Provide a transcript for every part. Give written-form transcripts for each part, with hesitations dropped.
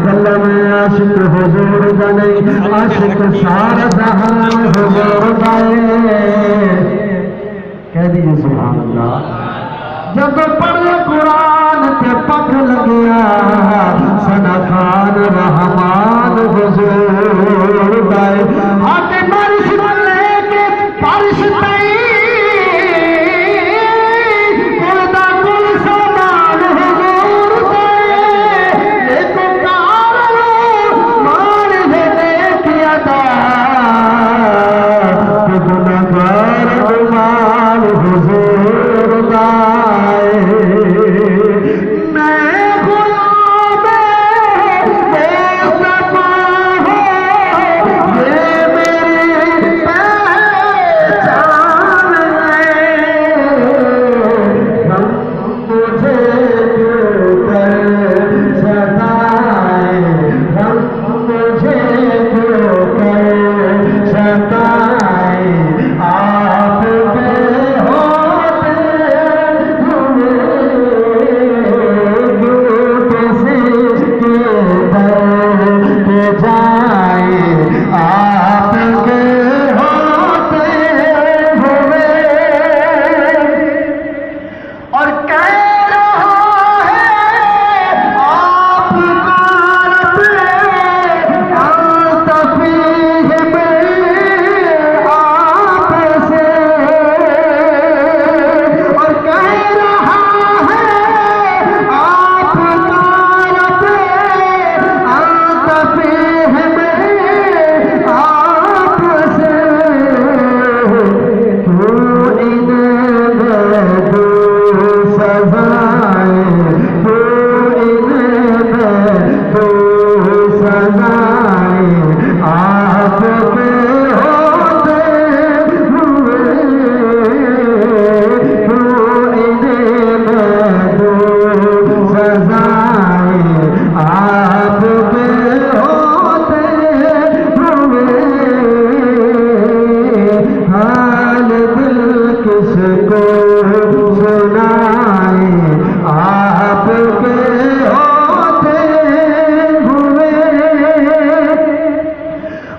گلے میں عاشق حضور دنے عاشق سارا جہان حضور دائے کہہ دیجئے سبحان اللہ جب پڑھ قرآن کے پک لگیا سنا خان رحمان حضور دائے ہاتھ بارش لے کے بارش تئی گلدا گل سامان حضور دائے ایک کار مان ہے کیا دا گناہگار گمان حضور دائے میں غلام بے صفا ہوں یہ میری پہچان ہے ہم مجھے کیوں کر ستائے ہم مجھے کیوں کر ستائے آپ کے ہوتے ہوئے کسی کے در پہ جائے آپ کے ہوتے ہوئے اور کہہ رہا ہے آپ کا رب انت فیہم آپ سے اور کہہ رہا ہے آپ کا رب انت فیہم آپ سے تو انہیں دو سزائیں تو انہیں دو سزائیں آپ کے ہوتے ہوئے تو انہیں دو سزائیں آپ کے ہوتے ہوئے حال دل کس کو سنائے آپ کے ہوتے ہوئے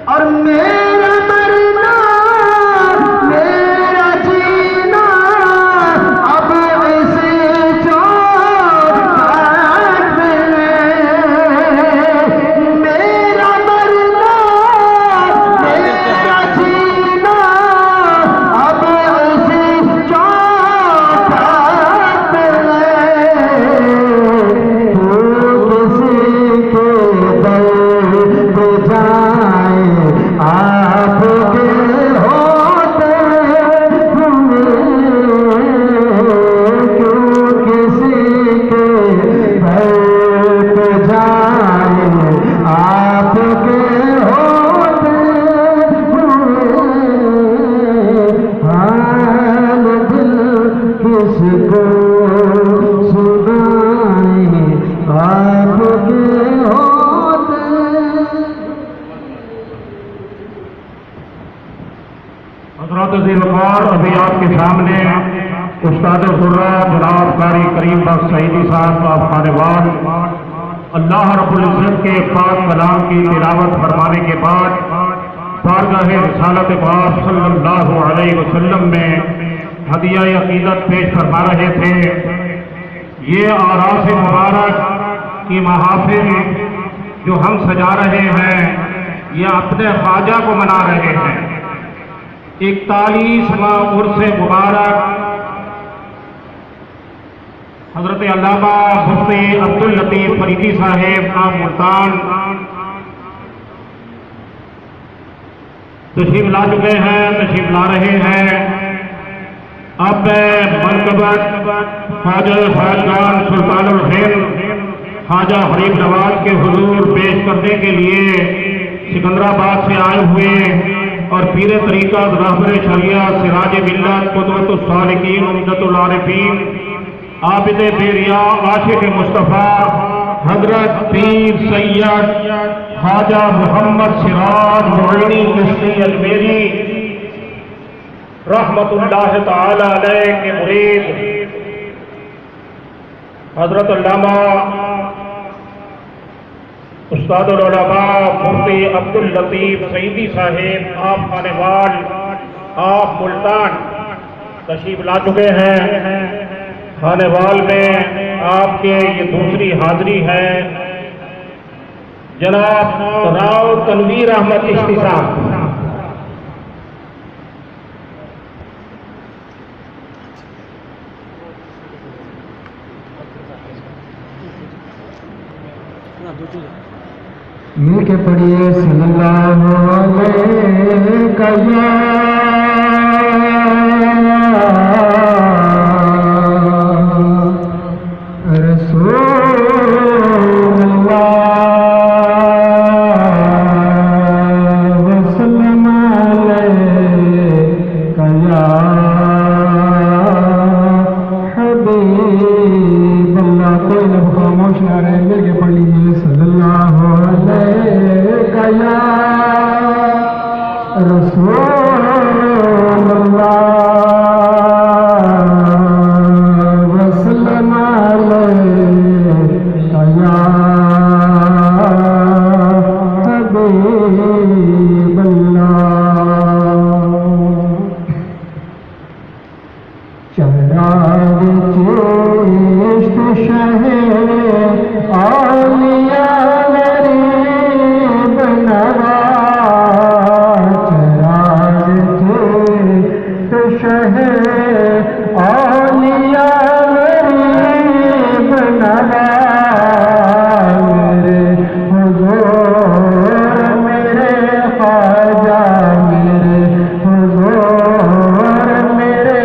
اور میرا مرنا میرا جینا اب اسی چوکھٹ میں میرا مرنا میرا جینا اب اسی چوکھٹ میں تو کسی کے در پہ جائے آپ کے ہوتے ہوئے کیوں کسی کے در پہ جائے آپ کے ہوتے ہوئے حال دل کس کو سنائے آپ کے ہوتے حضرات عزیز وقار ابھی آپ کے سامنے استاد القرآ جناب قاری کریم بخش سعیدی صاحب آپ خانوال اللہ رب العزت کے پاک کلام کی تلاوت فرمانے کے بعد بارگاہ رسالت پاک صلی اللہ علیہ وسلم میں ہدیہ عقیدت پیش فرما رہے تھے یہ آراس مبارک کی محافل جو ہم سجا رہے ہیں یہ اپنے خواجہ کو منا رہے ہیں 41واں عرس مبارک حضرت علامہ مفتی عبداللطیف فریدی صاحب کا ملتان تشریف لا چکے ہیں تشریف لا رہے ہیں اب منقبت خواجہ خواجگان سلطان الخیر خواجہ حریف نواز کے حضور پیش کرنے کے لیے سکندرآباد سے آئے ہوئے اور پیر طریقہ رہبر شریعہ سراج ملت قدوۃ الصالحین عمدۃ العارفین عابد بیریا عاشق مصطفیٰ حضرت پیر سید خواجہ محمد سراج معینی چشتی اجمیری رحمت اللہ تعالی علیہ کے مرید حضرت علامہ استاد العلماء مفتی عبداللطیف سعیدی صاحب آپ خانوال آپ ملتان تشریف لا چکے ہیں۔ خانوال میں آپ کے یہ دوسری حاضری ہے۔ جناب راؤ تنویر احمد چشتی صاحب۔ مل کے پڑھیے صلی اللہ علیہ رسول اللہ وسلم علیک یا حبیب اللہ۔ کوئی لوگ خاموش نہ رہے، مل کے پڑھ لیجیے صلی اللہ علیہ یا رسول اللہ وسلم علیک یا حبیب اللہ۔ چراغ چشت شہ اولیاء غریب نواز، چراغ چشت شہ اولیاء غریب نواز، میرے حضور میرے خواجہ، میرے حضور میرے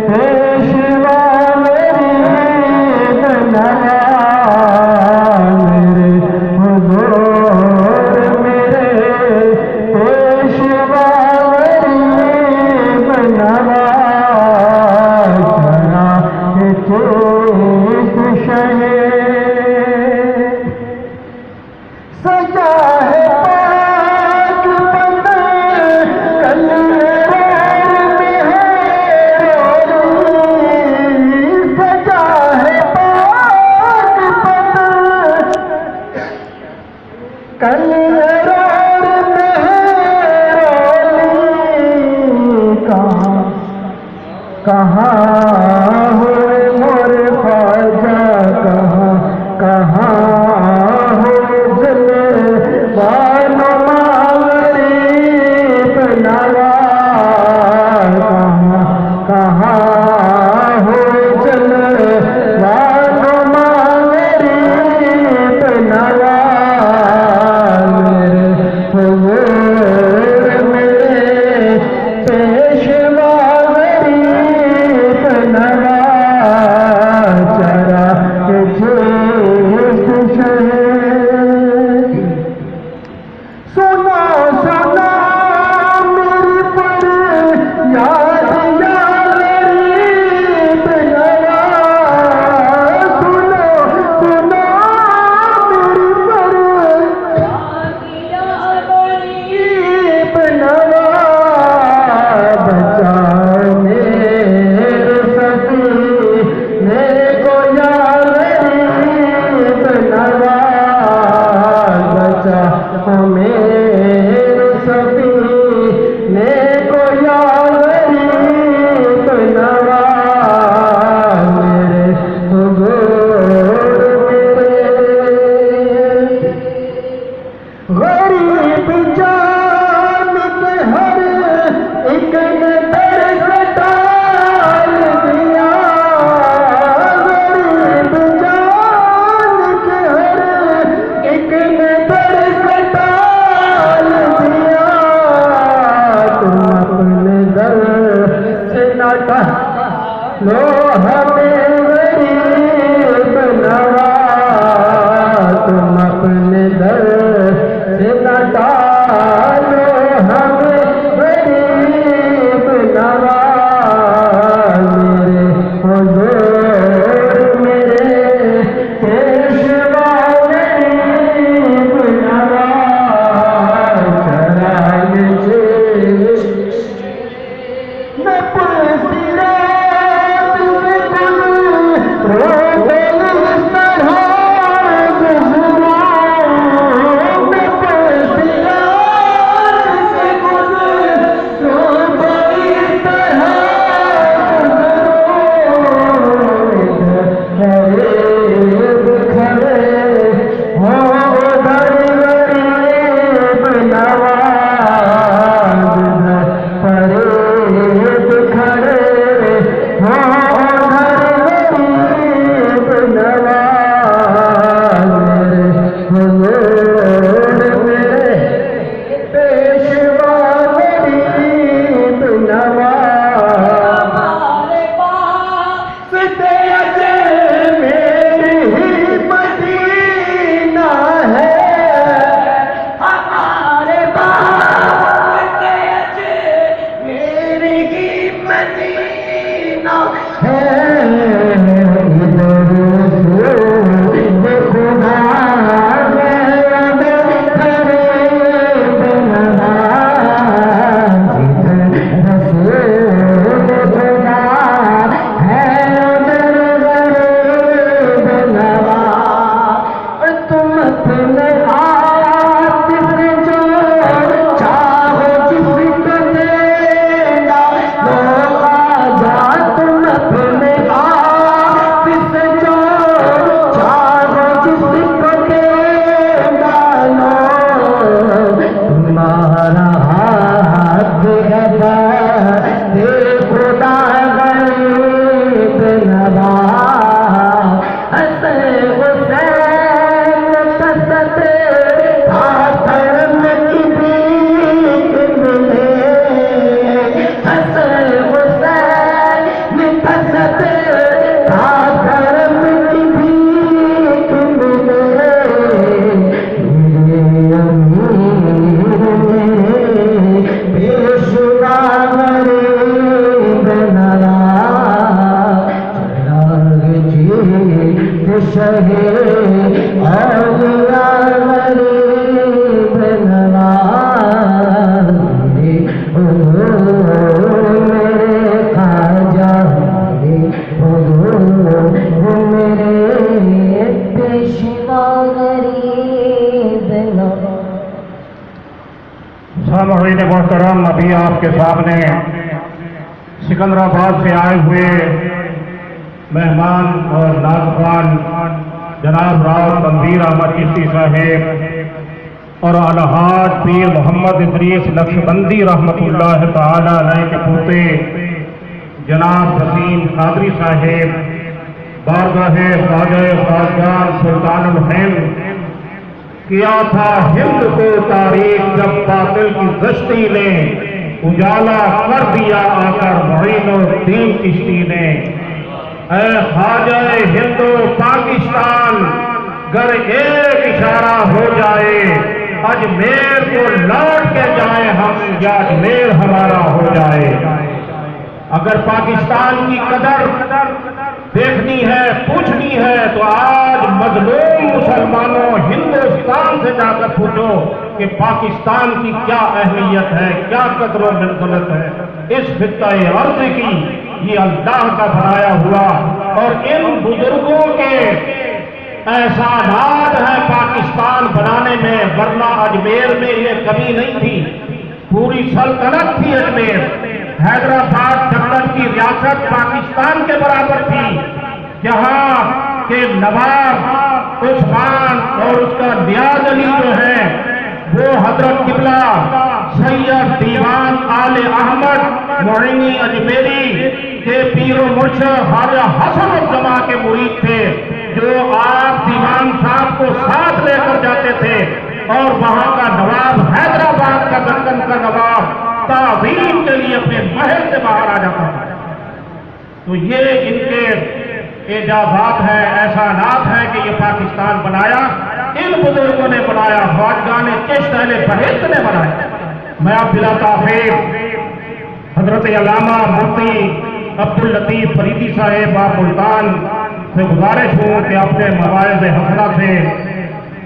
پیشوا غریب نواز، میرے حضور میرے پیشوا غریب نواز، چراغ چشت شہ سجا ہے پاک پتن کلیر میں ہے رولی، سجا ہے پاک پتن کلیر میں ہے رولی، کہاں ہوئے مور خواجہ، کہاں ہوئے جلوہ غریب نواز، کہاں ہوئے جلوہ غریب نواز، اپنے آپ سے جو چاہو جس کو دینا لو خواجہ تم اپنے آپ سے جو چاہو جس کو دینا لو تمہارا ہاتھ ہے دے خدا غریب نواز حسین حسین قصد آخر میں کبھی ملے حسین حسین قصد آخر میں کبھی ملے میرے امیر بے شمار غریب نواز چراغ جیت شہے اولیاء غریب نواز میرے حضور میرے خواجہ میرے حضور میرے پیشوا غریب نواز. سامعین محترم، ابھی آپ کے سامنے سکندرآباد سے آئے ہوئے مہمان اور ناظران جناب راؤ تنویر احمد چشتی صاحب اور الحاج پیر محمد ادریس نقشبندی رحمۃ اللہ تعالی علیہ کے پوتے جناب وسیم قادری صاحب بارگاہ خواجہ خواجگان سلطان الہند کیا تھا ہند کو تاریخ جب باطل کی زشتی نے اجالا کر دیا آ کر معین الدین چشتی نے. اے خواجہ ہند و پاکستان گر ایک اشارہ ہو جائے اجمیر کو لوٹ کے جائیں ہم یا اجمیر ہمارا ہو جائے. اگر پاکستان کی قدر دیکھنی ہے پوچھنی ہے تو آج مظلوم مسلمانوں ہندوستان سے جا کر پوچھو کہ پاکستان کی کیا اہمیت ہے، کیا قدر و منزلت ہے. اس خطہ ارض کی یہ اللہ کا بنایا ہوا اور ان بزرگوں کے احسانات ہیں پاکستان بنانے میں، ورنہ اجمیر میں یہ کمی نہیں تھی. پوری سلطنت تھی اجمیر. حیدرآباد دولت کی ریاست پاکستان کے برابر تھی، جہاں کے نواب عثمان اور اس کا نیاز علی جو ہے وہ حضرت قبلہ سید دیوان آل احمد معینی اجمیری کے پیر و مرشد خواجہ حسن الزما کے مرید تھے، جو آپ دیوان صاحب کو ساتھ لے کر جاتے تھے اور وہاں کا نواب حیدرآباد کا دکن کا نواب تعظیم کے لیے اپنے محل سے باہر آ جاتا تھا. تو یہ ان کے اعجازات ہیں، احسانات ہیں کہ یہ پاکستان بنایا ان بزرگوں نے بنایا، خواجگان چشت اہل بہشت نے بنایا. میں اب بلا تاخیر حضرت علامہ مفتی عبداللطیف فریدی صاحب آپ ملتان سے گزارش ہوں کہ اپنے مواعظ حسنہ سے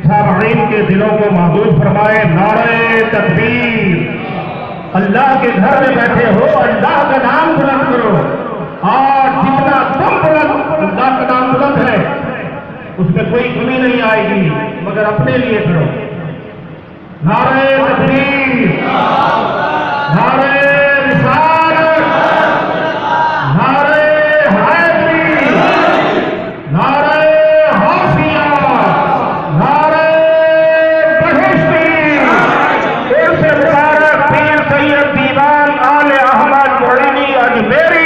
سامعین کے دلوں کو محظوظ فرمائے. نعرہ تکبیر. اللہ کے گھر میں بیٹھے ہو، اللہ کا نام بلند کرو، اور جتنا تم بلند اللہ کا نام بلند ہے اس میں کوئی کمی نہیں آئے گی، مگر اپنے لیے کرو. نعرہ تکبیر، نعرہ رسالت، نعرہ حیدری، نعرہ غوثیہ، نعرہ بہشتی. اس سے مبارک پیر سید دیوان آل احمد معینی اجمیری.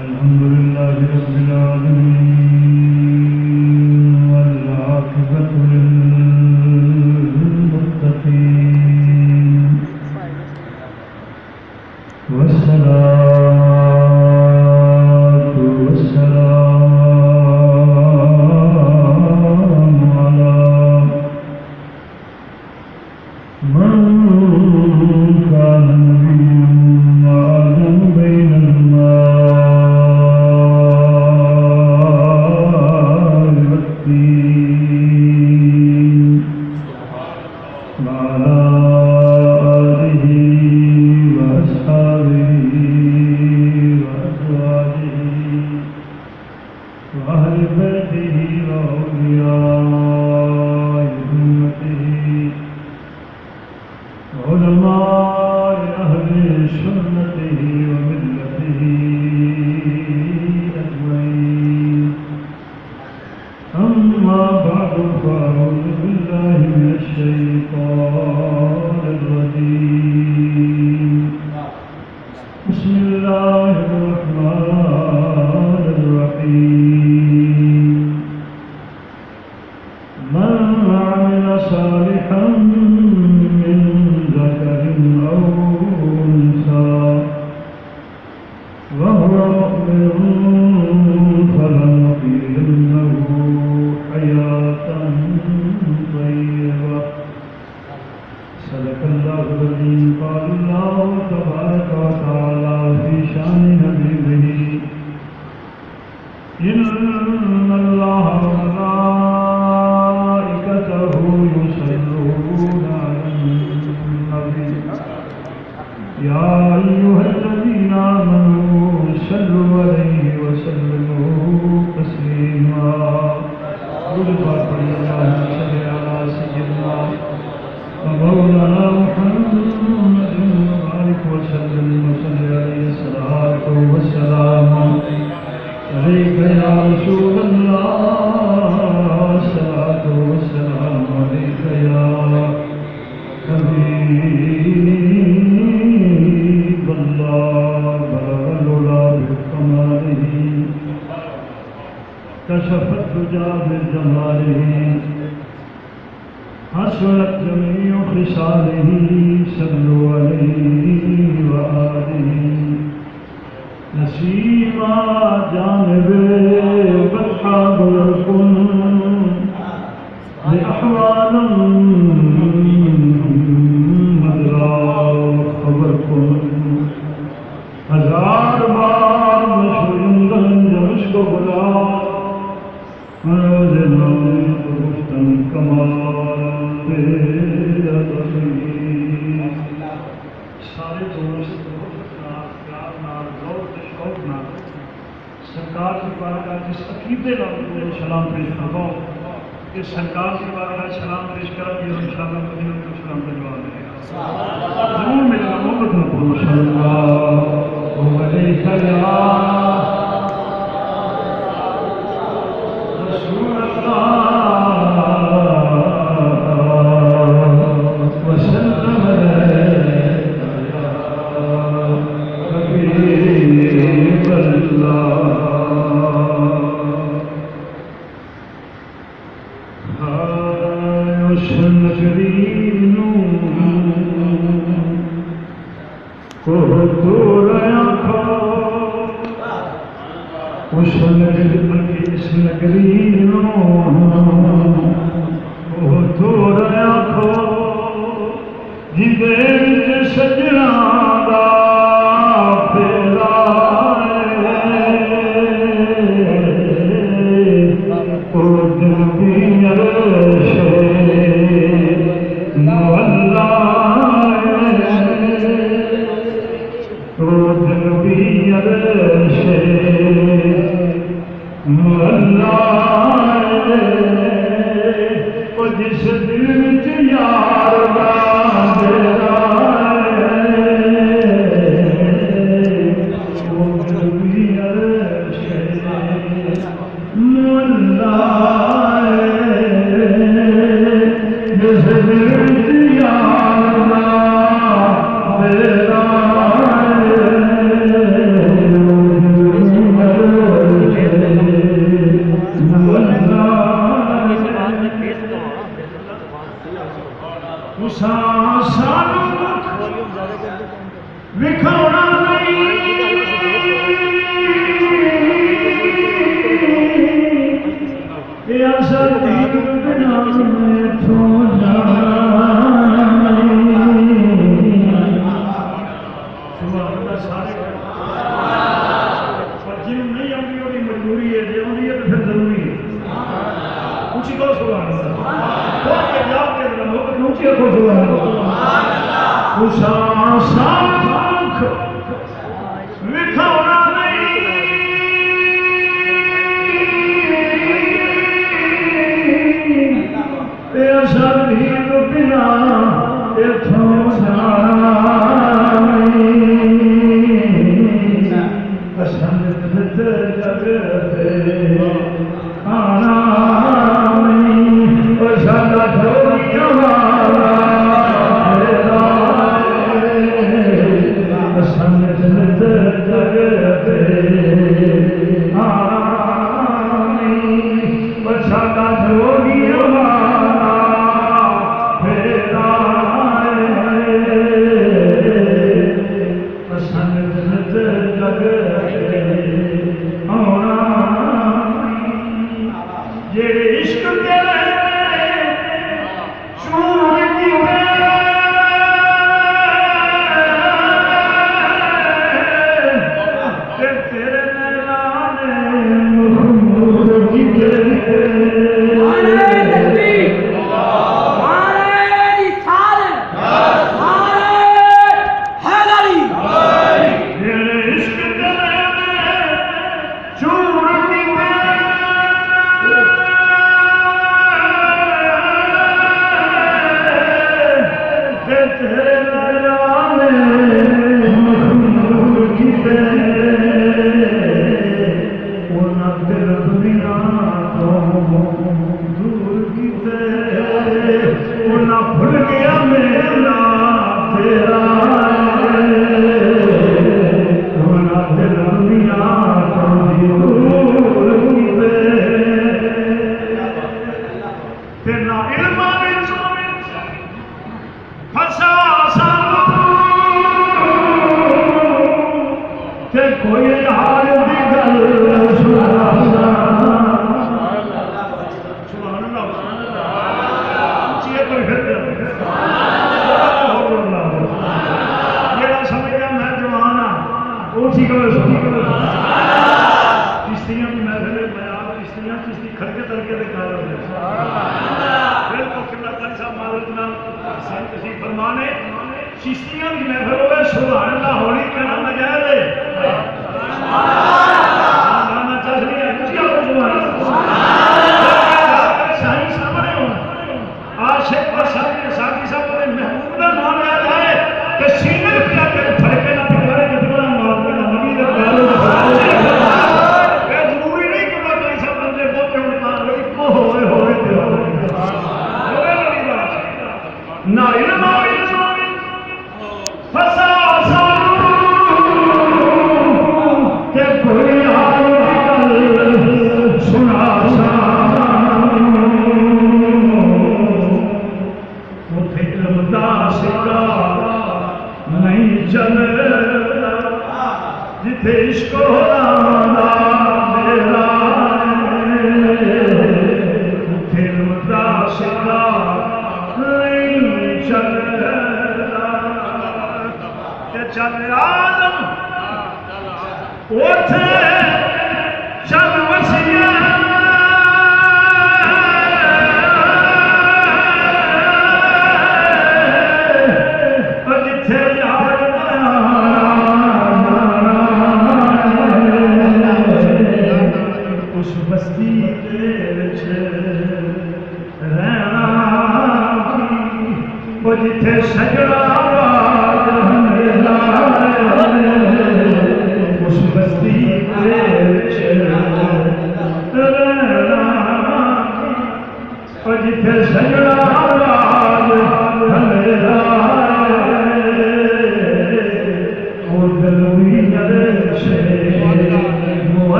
الحمد لله رب العالمين والعاقبة وعلى آله وأصحابه وأزواجه وأهل بيته وأولياء أمته وعلماء أهل سنته وملته أجمعين. أما بعد فأعوذ بالله من الشيطان الرجيم. بسم الله الرحمن الرحيم. من عمل صالحا من ذكر أو أنثى وهو مؤمن فلنحيينه حياة طيبة. صدق الله العظيم. قال الله تبارك وتعالى في شان حبيبه إن الله وملائكته يصلون على النبي يا أيها الذين آمنوا صلوا عليه وسلموا تسليما. اللهم صل على سيدنا ومولانا محمد وبارك وسلم عليه. الصلاة والسلام عليك يا رسول الله. الصلاة والسلام عليك يا حبيب الله. بلغ العلا بكماله كشف الدجى بجماله حسنت جميع خصاله. صلوا عليه وآله. نسیما جانب بطحاب الکن لأحوال مدرا خبر کن. ہزار بار مشورندن جمش کو بلا منوز نامی گفتن کمال تیرا تصویر. سارے دوست سرکار کی بارگاہ جس عقیدے میں سلام پیش کرواؤ کہ سرکار کی بارگاہ سلام پیش کرا کہ ان شاء اللہ مدینہ کو سلام بھجوا دیں گے. ضرور ملنا محمد رسول صلی اللہ علیہ وسلم. رسول اللہ وسلم حبیب اللہ. اونچی کرو سبحان اللہ تو کہ جاب کے اندر محبت اونچی کرو سبحان اللہ خوشاں سانکھ لکھونا نہیں اے اثر ہی تو بنا اتھوں جانا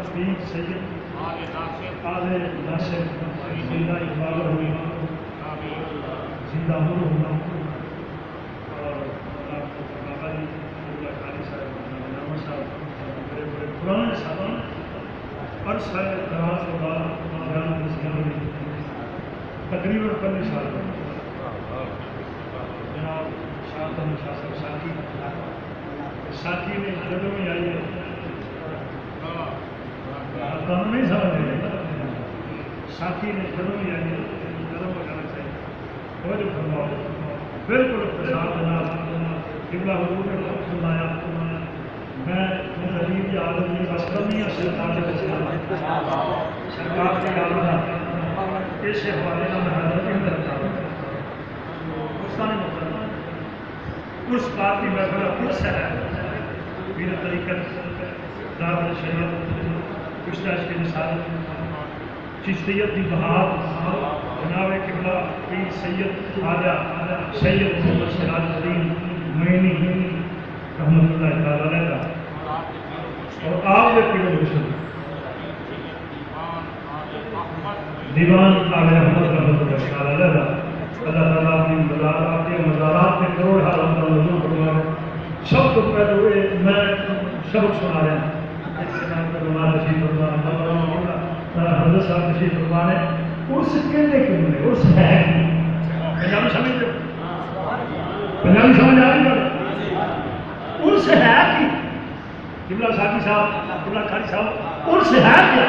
پیر سید آل ناصر زندہ اقبال ہوئی زندہ نور ہونا اور آپ کو بابا جی اللہ خالی صاحب نامہ صاحب بڑے بڑے پرانے صاحب اور سارے دراز کے بعد جان میں تقریباً 15 سال جناب شاہ احمد شاہ صاحب ساتھی نے جدوں میں آئی ہے آپ نہیں سمجھ رہے ساتھی نے جدوں میں آئی ہے جدوں میں کرنا چاہیے وہ جو فرماؤ بالکل اختصار جناب قبلہ حضور نے خود سنایا میں حبیب کی عادت نہیں بس کرنی ہے سرکار کے سرکار کی عادت اس حوالے کا میں حضرت کی کرتا ہوں اس بات کی محفل خود سے ہے میرا طریقت دعوت شریعت کشتاش کی مثال چشتیت کی بہار جناب قبلہ پیر سید خواجہ سید محمد سراج الدین معینی رحمۃ اللہ تعالی علیہ کا اور آپ کے پیر حسن دیوان عالیہ احمد رحمۃ اللہ تعالی علیہ کا اللہ تعالیٰ کی مزارات کے مزارات میں کروڑ حالات کا نزول فرمائے سب کو پہلے میں سبق سنا رہا ہوں حضرت صاحب تشریف فرمانے اس کہنے کے لیے اس ہے پنجابی سمجھتے پنجابی سمجھ آ رہی اس ہے کہ قبلہ ساقی صاحب قبلہ خالی صاحب اس ہے کیا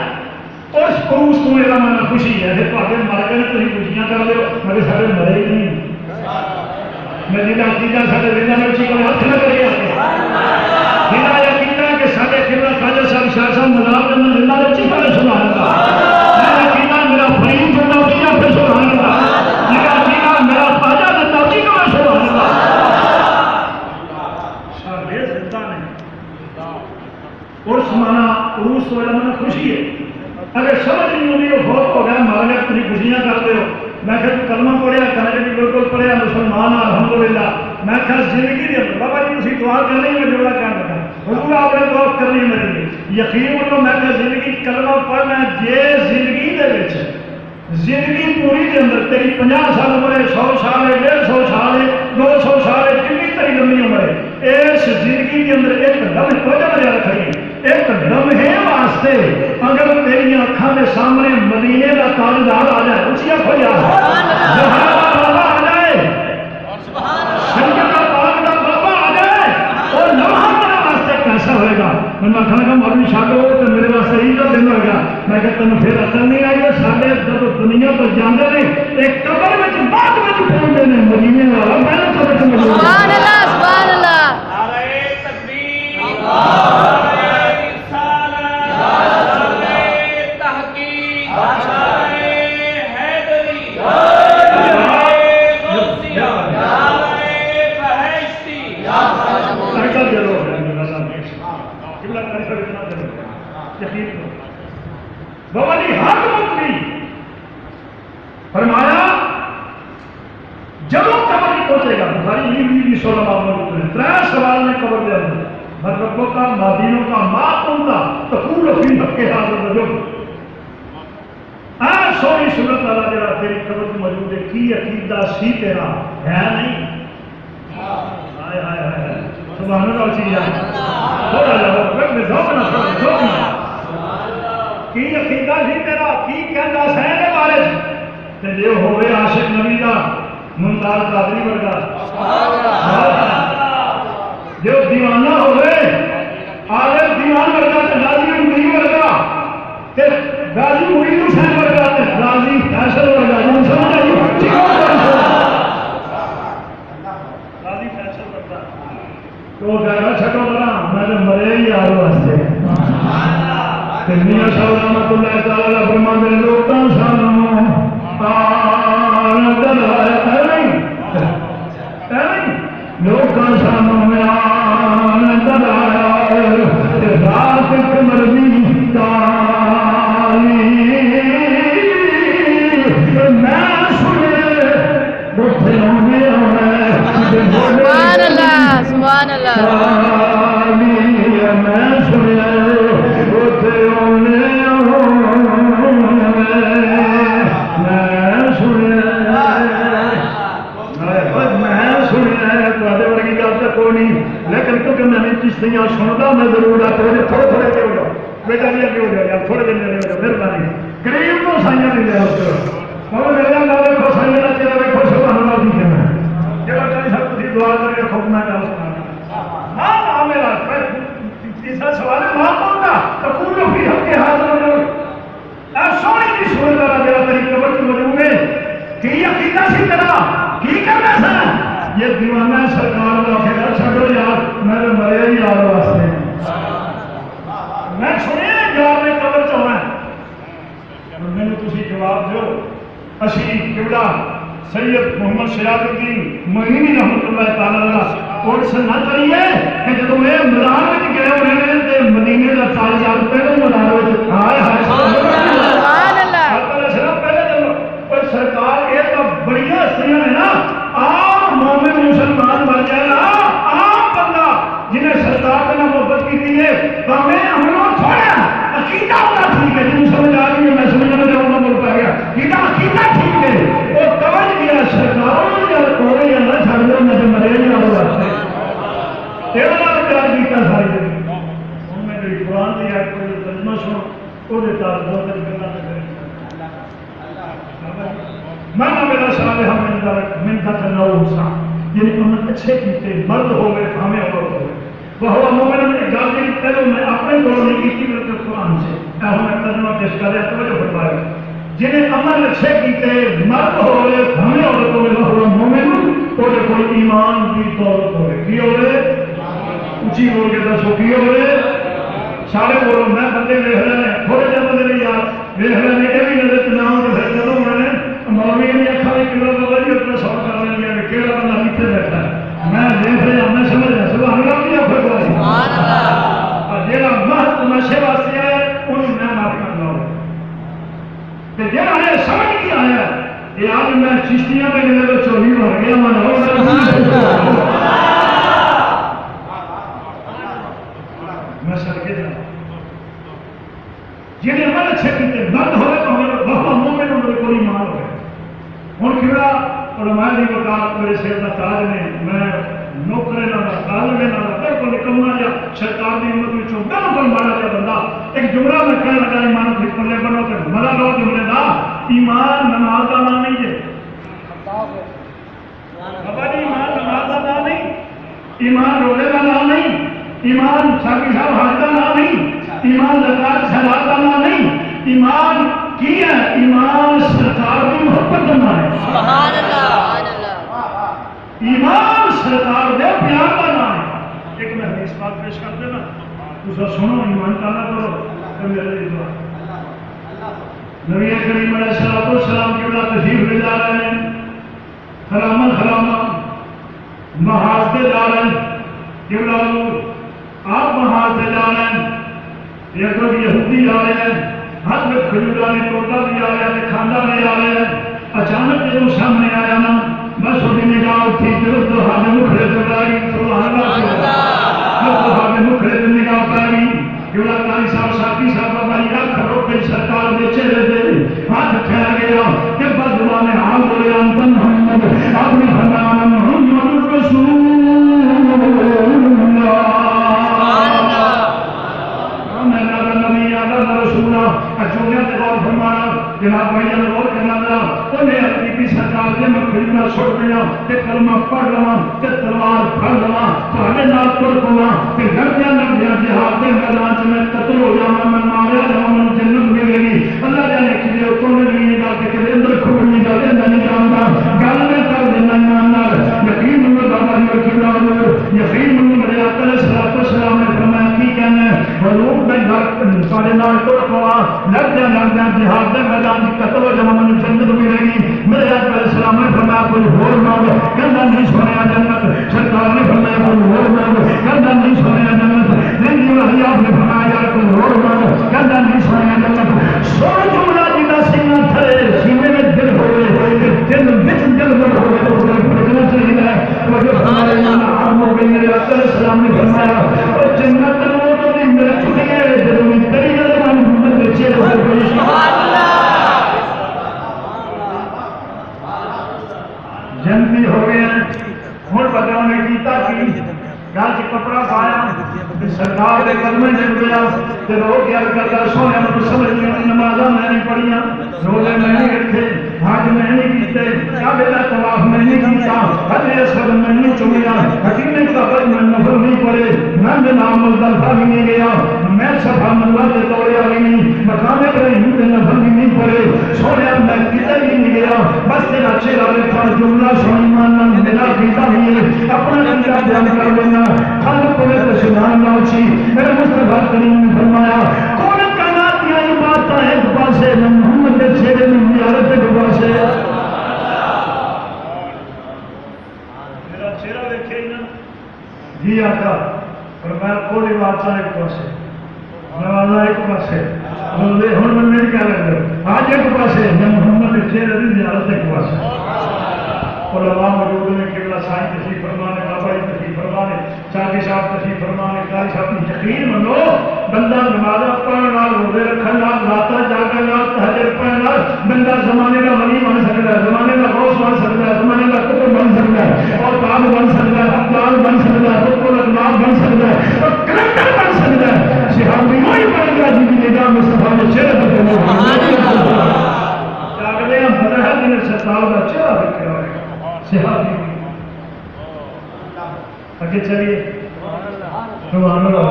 اور اس کو میرا من خوشی ہے کہ پاکے مر گئے تھی خوشیاں کر دو مگر سارے مرے ہی نہیں میں جنہیں عقیدہ سارے زندہ میں اچھی کو ہاتھ نہ کرے جنہیں عقیدہ کہ سارے قبلہ خواجہ صاحب شاہ صاحب مزار کے اندر زندہ میں اچھی کرے سبحان اللہ میں عقیدہ میرا فریم جو نوٹی ہے پھر سبحان اللہ میرا عقیدہ میرا خواجہ جو نوٹی کا میں سبحان اللہ سارے زندہ نہیں اور سمانا عروس تو علم خوشی ہے اگر سمجھ نہیں ہوگی وہ بہت ہو گیا مار گیا تھی خوشیاں کرتے ہو میں کہ کلمہ پڑھیا کہنا کہ بالکل پڑھیا مسلمان الحمدللہ میں کہ زندگی دے بابا جی اسی دعا کرنی میں جوڑا کہنا لگا حضور آپ نے دعا کرنی میرے لیے یقین کرو میں کہ زندگی کلمہ پڑھنا جے زندگی دے وچ زندگی پوری دے اندر تیری 50 سال عمر ہے 100 سال ہے 150 سال ہے 200 سال ہے جتنی تیری لمبی عمر ہے اس زندگی کے اندر ایک دم توجہ رکھیں ایک لمحے واسطے اگر تیری اکھاں کے سامنے مدینے کا تاجدار آ جائے اچھی آنکھوں یاد جہاں بابا آ جائے شریعت کا پاک کا بابا آ جائے اور لمحہ میرے واسطے کیسا ہوئے گا میں کہا کہ مولوی شاہ تو میرے واسطے ہی کا دن ہوگا میں کہ تمہیں پھر عقل نہیں آئی سارے جب دنیا تو جانے نے ایک قبر میں بعد میں پہنچتے ہیں مدینے والا میں نے سبق مجھے سبحان اللہ سبحان اللہ نعرہ تکبیر بابا جی ہر وقت نہیں فرمایا جب قبر نہیں پہنچے گا بخاری بھی 16 باب میں 3 سوال نے قبر دے اندر مطلبوں کا مادینوں کا ماں کون تھا تقول فی حق حاضر رجل سونی صورت والا جڑا تیری قبر میں موجود ہے کی عقیدہ سی تیرا ہے نہیں ہائے ہائے ہائے سبحان اللہ چیز ہے تھوڑا جا میں ذوق نہ کی عقیدہ سی تیرا کی کہندا سین دے بارے تے جے ہوے عاشق نبی دا ممتاز قادری ورگا سبحان اللہ جو دیوانہ ہوے عالم دیوان ورگا تے غازی مرید ورگا تے غازی مرید حسین ورگا تے غازی فیصل ورگا جو سمجھ آئی غازی فیصل ورگا تو گھر چھٹو بنا میں مرے ہی آ واسطے میاں صاحب رحمۃ اللہ تعالی علیہ فرماتے ہیں لوکاں سانوں آن دلایا لوکاں سانوں آن دلایا رات مرضی تالی میں سنے اٹھے ہونے سبحان اللہ سبحان اللہ میں سنے یا سنتا میں ضرور آتا ہے تھوڑے تھوڑے کے ہو جاؤ بیٹا جی اگے ہو جائے آپ تھوڑے دن میرے ہو جاؤ مہربانی قریب تو سائیاں نہیں لیا اس طرح اور میرے نال دیکھو سائیاں کا چہرہ دیکھو سبحان اللہ دی کہنا جب چاہیے سب تھی دعا کر کے خوب میں گل سنا ہاں میرا تیسرا سوال ہے ماں کون کا تقول فی حق حاضر سونی کی صورت والا میرا تیری قبر کی مجموع میں کی عقیدہ سی تیرا کی کرنا سا یہ دیوانہ سرکار کا آخر چھوڑو یار میں تو مریا ہی یار واسطے میں سنیا یار نے قبر چاہنا ہے میں نے تسی جواب دو اسی قبلہ سید محمد شہاب الدین مدینی رحمۃ اللہ تعالی علیہ اور سے نہ کریے کہ جب میں مدار میں گئے ہوئے ہیں تے مدینے کا تاجدار پہلے مدار میں ہائے ہائے سبحان اللہ پہلے جب پر سرکار یہ تو بڑی ہستیاں ہیں نا عام مومن مسلمان بن جائے نا عام بندہ جنہیں سرکار کے نام محبت کی ہے ہمیں عملوں تھوڑا عقیدہ ہونا ٹھیک ہے جن سمجھ آ گئی میں سمجھنے میں جاؤں گا مل پا گیا یہ عقیدہ ٹھیک ہے وہ توجہ دیا سرکاروں نے کوئی یا نہ چھڑ دو میں مرے نہیں آ رہا تیرا نام پیار کیتا ساری زندگی ان میں جو قرآن دی آیت کو ترجمہ سنو وہ دیتا دو ترجمہ کرے میں میرا صالح من ذکر او انثى یعنی ہم اچھے کیتے مرد ہوئے ہمیں عورت ہوئے وہ مومن نے گالی پہلے میں اپنے دور میں کی بلکہ قرآن سے ہمیں ترجمہ پیش کر رہا توجہ فرمائے جنہیں عمل اچھے کیتے مرد ہوئے ہمیں عورت ہوئے وہ مومن اور کوئی ایمان کی دولت ہوئے کی ہوئے اچھی بول کے دسو کی ہوئے سارے بولو میں بندے دیکھ رہے ہیں تھوڑے جب بندے نہیں یار دیکھ رہے ہیں یہ بھی نظر نام کے پھر چلو میں نے مولوی نے اکھا بھی کلو بابا جی اپنا سوال کر رہے ہیں کہ کیڑا بندہ پیچھے بیٹھا ہے میں دیکھ رہا میں سمجھ رہا سبحان اللہ کی آفر کو سبحان اللہ اور جیڑا محض تماشے واسطے ہے انہوں میں معاف کر لاؤ کہ جیڑا ہے سمجھ کی آیا یہ آج میں چشتیاں میں میرے چوری بھر گیا میں میں سڑکے جاؤں جنہیں عمل اچھے کیتے مرد ہوئے تو ہمیں بہت مومن ہوئے کوئی ایمان ہوئے ہوں کیڑا علماء دی وکالت میرے سر کا تاج نے میں نوکرے نہ طالبے نہ بالکل نکما جا سرکار دی امت وچوں بالکل ماڑا جا بندہ ایک جملہ میں کہنے لگا ایمان کی پلے بنو کہ ملا لو جملے دا ایمان نماز کا نام نہیں ہے بابا جی ایمان نماز کا نام نہیں ایمان روزے کا نام نہیں ایمان ساکی صاحب حج کا نام نہیں ایمان زکات صلاۃ کا نام نہیں ایمان کی ہے ایمان سرکار کی محبت کا نام ہے سبحان اللہ ایمان سرکار دے پیار کا نام ہے ایک میں حدیث بات پیش کر دینا تو سنو ایمان کا نہ کرو تو میرے لیے دعا نبی کریم علیہ الصلوۃ والسلام کی بلا تشریف لے جا رہے ہیں خراما محاذ سے جا رہے ہیں کہ آپ محاذ سے جا رہے ہیں یہ تو یہودی آ رہے ہیں ہاتھ میں کھجورا نے ٹوٹا بھی آ رہا ہے کھانا بھی آ رہے ہیں اچانک جب سامنے آیا نا بس وہی نگاہ اٹھی جب تو ہاتھ مکھڑے سے ڈالی سبحان اللہ تو ہاتھ مکھڑے سے نگاہ پاری جوڑا کاری صاحب ساتھی صاحب ہماری آنکھ روک گئی سرکار کے چہرے پہ ہاتھ ٹھہر گیا کہ بس زبان حال بولے انت محمد آپ نے فرمایا محمد رسول جناب بھائی نے غور کرنا تھا انہیں اپنی سرکار سے میں خریدنا چھوڑ دیا کہ کلمہ پڑھ لوا کہ تلوار پھڑ لوا تو ہمیں نہ پڑھ پوا کہ گردیا جہاد کے میدان سے میں قتل ہو جاؤں میں مارا جاؤں میں جنت ملے گی اللہ جانے کے لیے تو نے نہیں جا کے اندر کھوڑنی جا کے نہیں جانتا گل میں کر دینا ایماندار یقین میں بابا جی رکھنا یقین میں میرے آقا علیہ الصلوۃ والسلام نے فرمایا کی کہنا ہے حضور میں گھر سارے نال توڑ پوا لگ جا جہاد کے میدان کی قتل ہو جاؤں میں جنت ملے گی میرے آقا علیہ السلام نے فرمایا کوئی اور مانگو کہنا نہیں سنیا جنت سرکار نے فرمایا کوئی اور مانگو کہنا نہیں سنیا جنت نہیں وہی آپ نے فرمایا یار کوئی اور مانگو کہنا نہیں سنیا جنت سو جملہ جنہ سینہ تھے سینے میں دل ہوئے دل بچ دل میں ہوئے تو پھٹنا چاہیے وہ جو ہمارے عام ہو گئی میرے آقا علیہ السلام نے فرمایا اور جنت وہ تو نہیں میرے چھٹے دل میں تیری نظر محمد کے چہرے ہو گئی سبحان اللہ جنتی ہو گئے ہیں ہوں پتا انہیں کیتا کی گل چ کپڑا پایا سرکار کے قدمے جڑ گیا تے رو کے عرض کرتا سونے مجھے سمجھ نہیں آتی نمازاں میں نہیں پڑھیاں روزے میں نہیں رکھے حج میں نہیں کیتے کعبے دا طواف میں نہیں کیتا حجر اسود میں نہیں چومیا حکیم کعبہ میں نفل نہیں پڑھے میں جناب مزدلفہ بھی نہیں گیا میں صفا مروا تے توڑیا بھی نہیں مقام ابراہیم تے نفل بھی نہیں پڑھے سونے میں کتے بھی نہیں گیا بس تیرا چہرہ دیکھا جملہ سنی ماننا میرا کیتا بھی ہے اپنا نتیجہ بیان کر لینا خالق کو تو سبحان اللہ اچھی میرے مصطفیٰ کریم نے فرمایا کون کائنات کی آئی بات ہے ایک پاسے محمد کے چہرے میں زیارت ایک پاسے میرا چہرہ دیکھے ہی نا جی آقا فرمایا کوئی بات ہے ایک پاسے نوازا ایک پاسے ہوں میں میری کیا لگ رہا آج ایک پاسے محمد کے چہرے کی زیارت ایک پاسے علماء موجود نے قبلہ سائیں تشریف فرمانے بابا جی تشریف فرمانے چاچی صاحب تشریف فرمانے قاری صاحب یقین منو بندہ نماز پڑھنے نال روزے رکھن نال راتا جاگن نال تہجد پڑھن نال بندہ زمانے کا ولی بن سکتا ہے زمانے کا غوث بن سکتا ہے زمانے کا قطب بن سکتا ہے اور تاج بن سکتا ہے ابدال بن سکتا ہے قطب الاقلاب بن سکتا ہے اور کلندر بن سکتا ہے صحابی وہی بن گیا جن کی نگاہ مصطفیٰ نے چہرے پر جاگتے ہیں بدہ دن سرکار کا چہرہ دیکھ رہا ہے صحابی آگے چلیے سبحان اللہ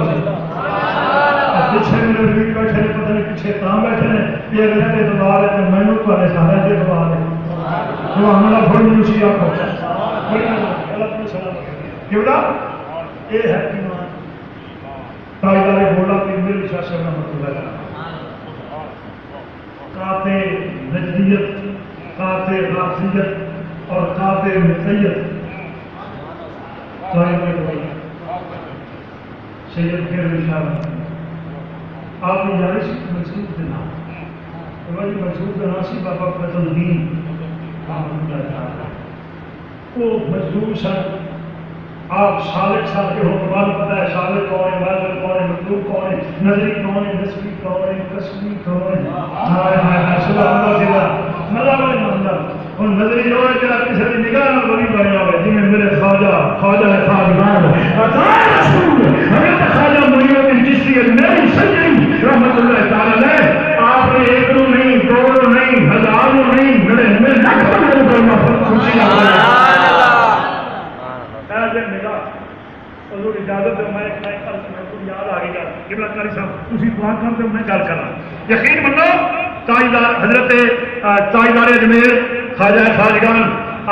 پیچھے میرے بھی بیٹھے ہیں پتہ نہیں پیچھے کہاں بیٹھے ہیں یہ اگر کے اعتبار ہے تو میں نے تو سارے کے اعتبار ہے سبحان اللہ بڑی خوشی آپ کو کیوں نا یہ ہے ایمان تاجدار بولا کہ میری شاہ سے رحمۃ اللہ کاتے نجدیت کاتے غافیت اور کاتے مقیت سید کے رشاد آپ نے جاری سے منصوب دینا ہماری منصوب دینا سی بابا فضل الدین وہ مجدور سن آپ سالک صاحب کے حکمال پتہ ہے سالک کون ہے واجب کون ہے مطلوب کون ہے نظری کون ہے نسبی کون ہے قسمی کون ہے ہائے ہائے سبحان اللہ جلا مزہ بڑی مندر اور نظری جو ہے کہ کسی کی نگاہ میں بڑی بڑی ہوئے جی میں میرے خواجہ خواجگان اطاع رسول حضرت خواجہ مرید بن چشتی میری سجدی رحمت اللہ تعالی علیہ آپ نے ایک رو نہیں دو رو نہیں ہزار رو نہیں میرے لاکھ رو کرنا خوشی لگتا حضور اجازت ہے میں ایک یاد آ گئی قبلہ کاری صاحب تسی دعا کر دو میں گل کرا یقین منو تاجدار حضرت تاجدار اجمیر خواجہ خواجگان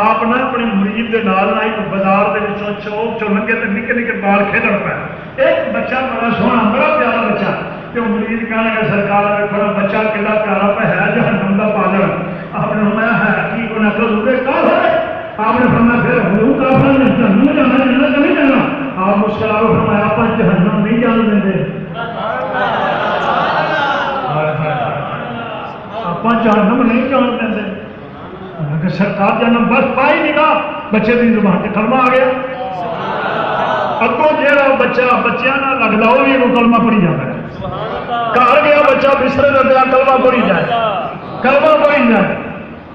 آپ نے اپنے مرید کے نال ایک بازار کے چوک چو لنگے تے نکے نکے بال کھیلن پہ ایک بچہ بڑا سونا بڑا پیارا بچہ کہ مرید کہنے لگا سرکار دیکھو بچہ کلا پیارا پہ ہے جہنم دا پالن آپ نے فرمایا ہے کی کو نہ کرو دے کا ہے آپ نے فرمایا پھر ہوں کافر نہیں جہنم جانا جنت نہیں جانا آپ مسکرا کر فرمایا آپ جہنم نہیں جان دیں آپ جہنم نہیں جان دیں کہ سرکار جہنم بس پائی نہیں گا بچے کی زبان سے کلمہ آ گیا اگوں جہاں بچہ بچیاں نہ لگتا وہ بھی وہ کلمہ پڑھی جاتا ہے گھر گیا بچہ بسترے میں گیا کلمہ پڑھی جائے کلمہ پڑھی جائے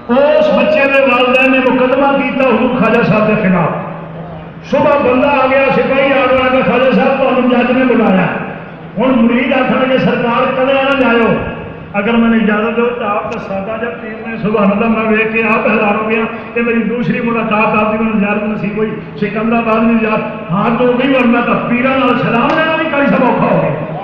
اس بچے کے والدین نے مقدمہ کیا حضور خواجہ صاحب کے خلاف صبح بندہ آ گیا سپاہی آ گیا کہ خواجہ صاحب تو ہم جج نے بلایا ہوں مرید آخر کہ سرکار کدے نہ جاؤ اگر میں نے اجازت دو تو آپ کا سادہ جب پیر نے سبحان اللہ میں ویک کے آپ حیران ہو گیا کہ میری دوسری ملاقات آپ کی میں زیارت نصیب ہوئی سکندرآباد میں زیارت ہاں تو ہو گئی ورنہ تو پیران اور سلام لینا بھی کئی سب اوکھا ہو گیا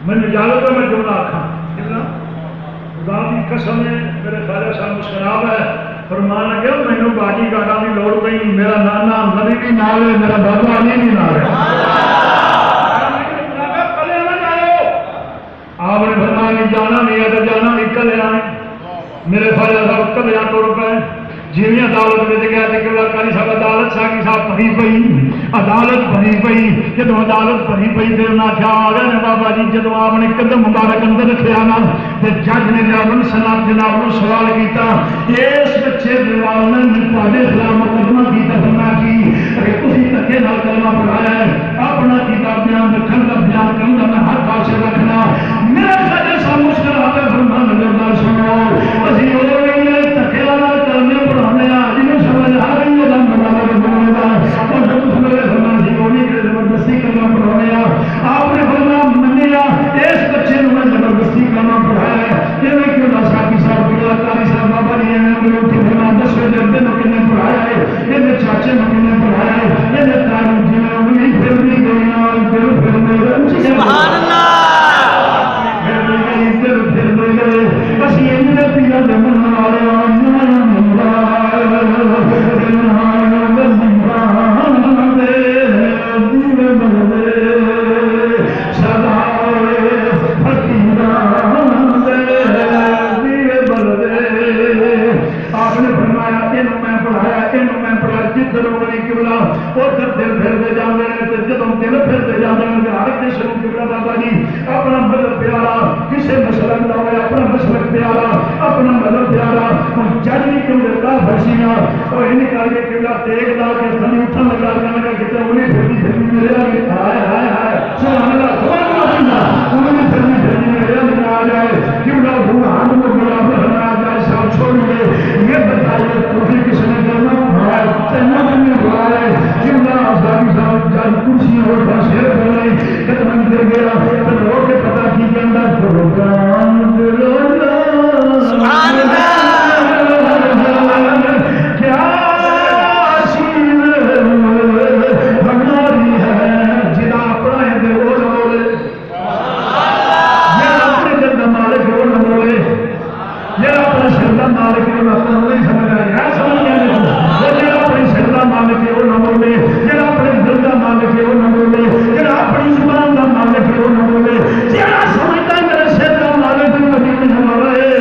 میں نے اجازت دو میں جملہ آخا خدا کی قسم ہے میرے خواجہ صاحب مسکرا ہے فرمان لگے مینو باقی گاڑا کی لوڑ پئی میرا نانا نبی بھی نال ہے میرا بابا علی بھی نال ہے آپ نے فرمایا نہیں جانا نہیں ہے تو جانا نہیں کلے آنے میرے خواجہ صاحب کلے ٹر پے جی عدالت میں گیا کہ کاری صاحب عدالت ساکی صاحب بھری پئی عدالت بھری پئی جب عدالت بھری پئی دیر نہ کیا آ گیا بابا جی جب آپ نے قدم مبارک اندر رکھا نا تو جج نے جناب سناب جناب کو سوال کیتا اس بچے دیوال نے تھوڑے خلاف مقدمہ کیتا فرمایا کہ اگر تسی دھکے نال کلمہ پڑھایا ہے اپنا کتاب بیان رکھن کا بیان کروں گا میں ہر پاسے رکھنا میرا خواجہ صاحب مسکرا کے فرمان نظر سنو اسی ہو رہی ہے دھکے نال کلمے پڑھانے جنہیں سمجھ آ رہی ہے ادھر دل پھرتے جانے جب دل پھرتے جانے ہر کسی کو کبلا بابا جی اپنا مذہب پیارا کسی مسلک کا ہوا اپنا مسلک پیارا اپنا مذہب پیارا ہوں جج نہیں کیوں دیتا فرسیاں اور یہ کر کے کبلا دیکھ لا کے سنی اٹھن لگا جانا کتنے انہیں پھرنی پھرنی میرے آگے ہائے ہائے ہائے سبحان اللہ سبحان اللہ انہیں پھرنی پھرنی میرے آگے آ جائے کبلا ہوں ہم کو بڑا بہن آ جائے سب چھوڑیے یہ بتائیے تمہیں کس نے کرنا ہے تینوں نے ہوا ہے کبلا آزادی صاحب جان کرسی اور بشیر بولے ختم کر گیا تو لوگ کے پتہ کی کے اندر پروگرام سبحان اللہ کیا شیر ہماری ہے جنا اپنا ہے دل وہ نہ بولے یہ اپنے دل کا مالک وہ نہ بولے یہ اپنا شردا مالک وہ اپنا نہیں سمجھ آیا سمجھ گیا اپنی شردا مالک وہ نہ بولے یہ اپنے دل کا مالک وہ نہ بولے یہ اپنی زبان کا مالک وہ نہ بولے یہ سمجھتا میرے شر کا مالک مدینے ہمارا ہے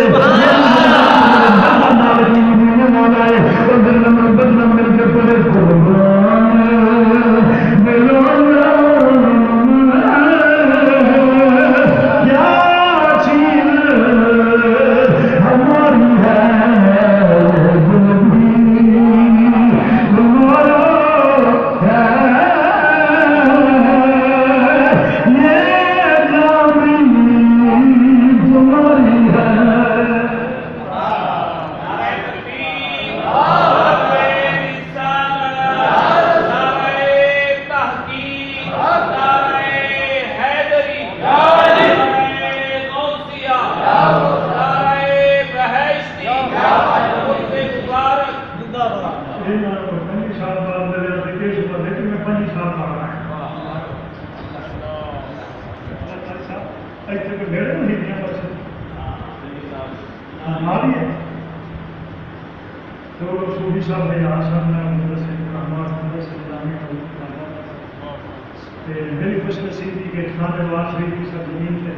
میری خوش نصیبی کے کھانے والی کی سب زمین پہ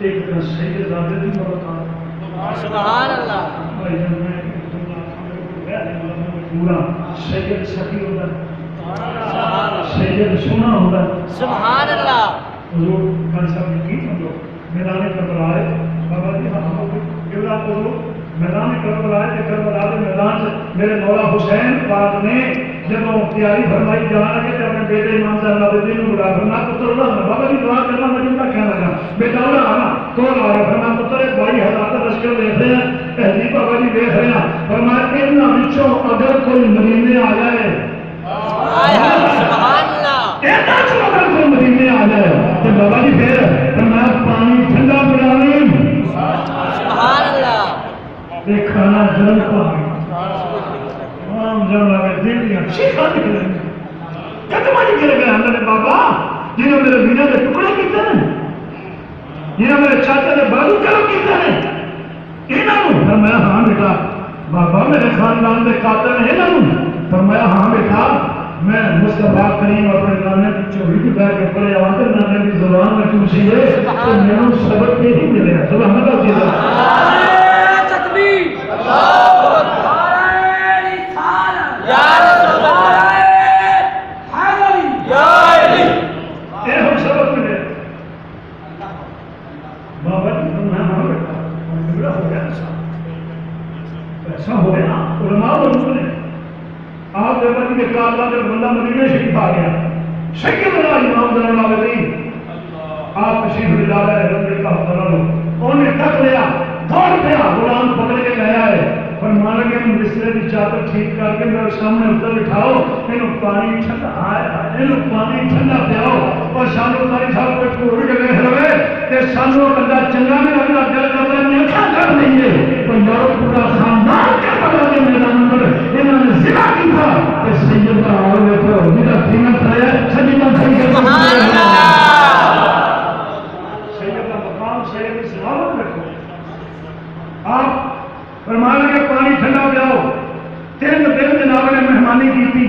ایک دن سید زادے بھی موت آ سبحان اللہ بھائی جان میں پورا سید سخی ہوتا سید سنا ہوتا سبحان اللہ حضور کل صاحب نے کی ہم لوگ میدان کربلا آئے بابا جی ہم لوگ کیوں آپ حضور میدان کربلا آئے کہ کربلا کے میدان سے میرے مولا حسین پاک نے جب وہ تیاری فرمائی جانا کہ اپنے بیٹے امام صاحب الدین کو بلا فرما پتر اللہ بابا جی دعا کرنا مجھے کا کہنا لگا بیٹا اللہ آنا تو آیا فرما پتر ایک بھائی حضرات لشکر دیکھ رہے ہیں تہذیب بابا جی دیکھ رہے ہیں فرمایا کہ ان بچوں اگر کوئی مدینے آ جائے سبحان اللہ اگر کوئی مدینے آ جائے تو بابا جی پھر فرمایا پانی ٹھنڈا پلا لیں سبحان اللہ کھانا جل کو بابا جنہوں میرے بینا کے ٹکڑے کیتے ہیں جنہوں میرے چاچا کے بازو کرم کیتے ہیں انہوں میں ہاں بیٹا بابا میرے خاندان کے قاتل ہیں انہوں فرمایا ہاں بیٹا میں مصطفیٰ کریم اپنے نانے کی چوری کی بیٹھ کے پڑے آواز نانے کی زبان میں کیوں چاہیے تو میرا سبق پہ ہی ملے گا سبحان اللہ جی ایسا ہو گیا علماء موجود ہیں آپ دیکھتے ہیں کہ اللہ جب بندہ مدینے شریف آ گیا سیدنا امام زین العابدین آپ تشریف لے جا رہے ہیں رضی اللہ تعالیٰ انہوں نے تک لیا دوڑ پیا غلام پکڑ کے گیا ہے فرمانا کہ بسترے کی چادر ٹھیک کر کے میرے سامنے اتر بٹھاؤ انہوں پانی ٹھنڈا انہوں پانی ٹھنڈا پیاؤ اور سانو تاری صاحب پہ ٹور کے دیکھ رہے کہ سانو بندہ چنگا میں لگنا دل کرتا نیکھا کر دیں گے تو یارو پورا خاندان کے بڑا کے میدان پر انہوں نے ذکر کی تھا کہ سیدنا آوے کو میرا قیمت ہے سیدنا سبحان اللہ سیدنا مقام سید سلامت رکھو آپ فرمایا کہ پانی ٹھنڈا پیاؤ 3 دن جناب نے مہمانی کی تھی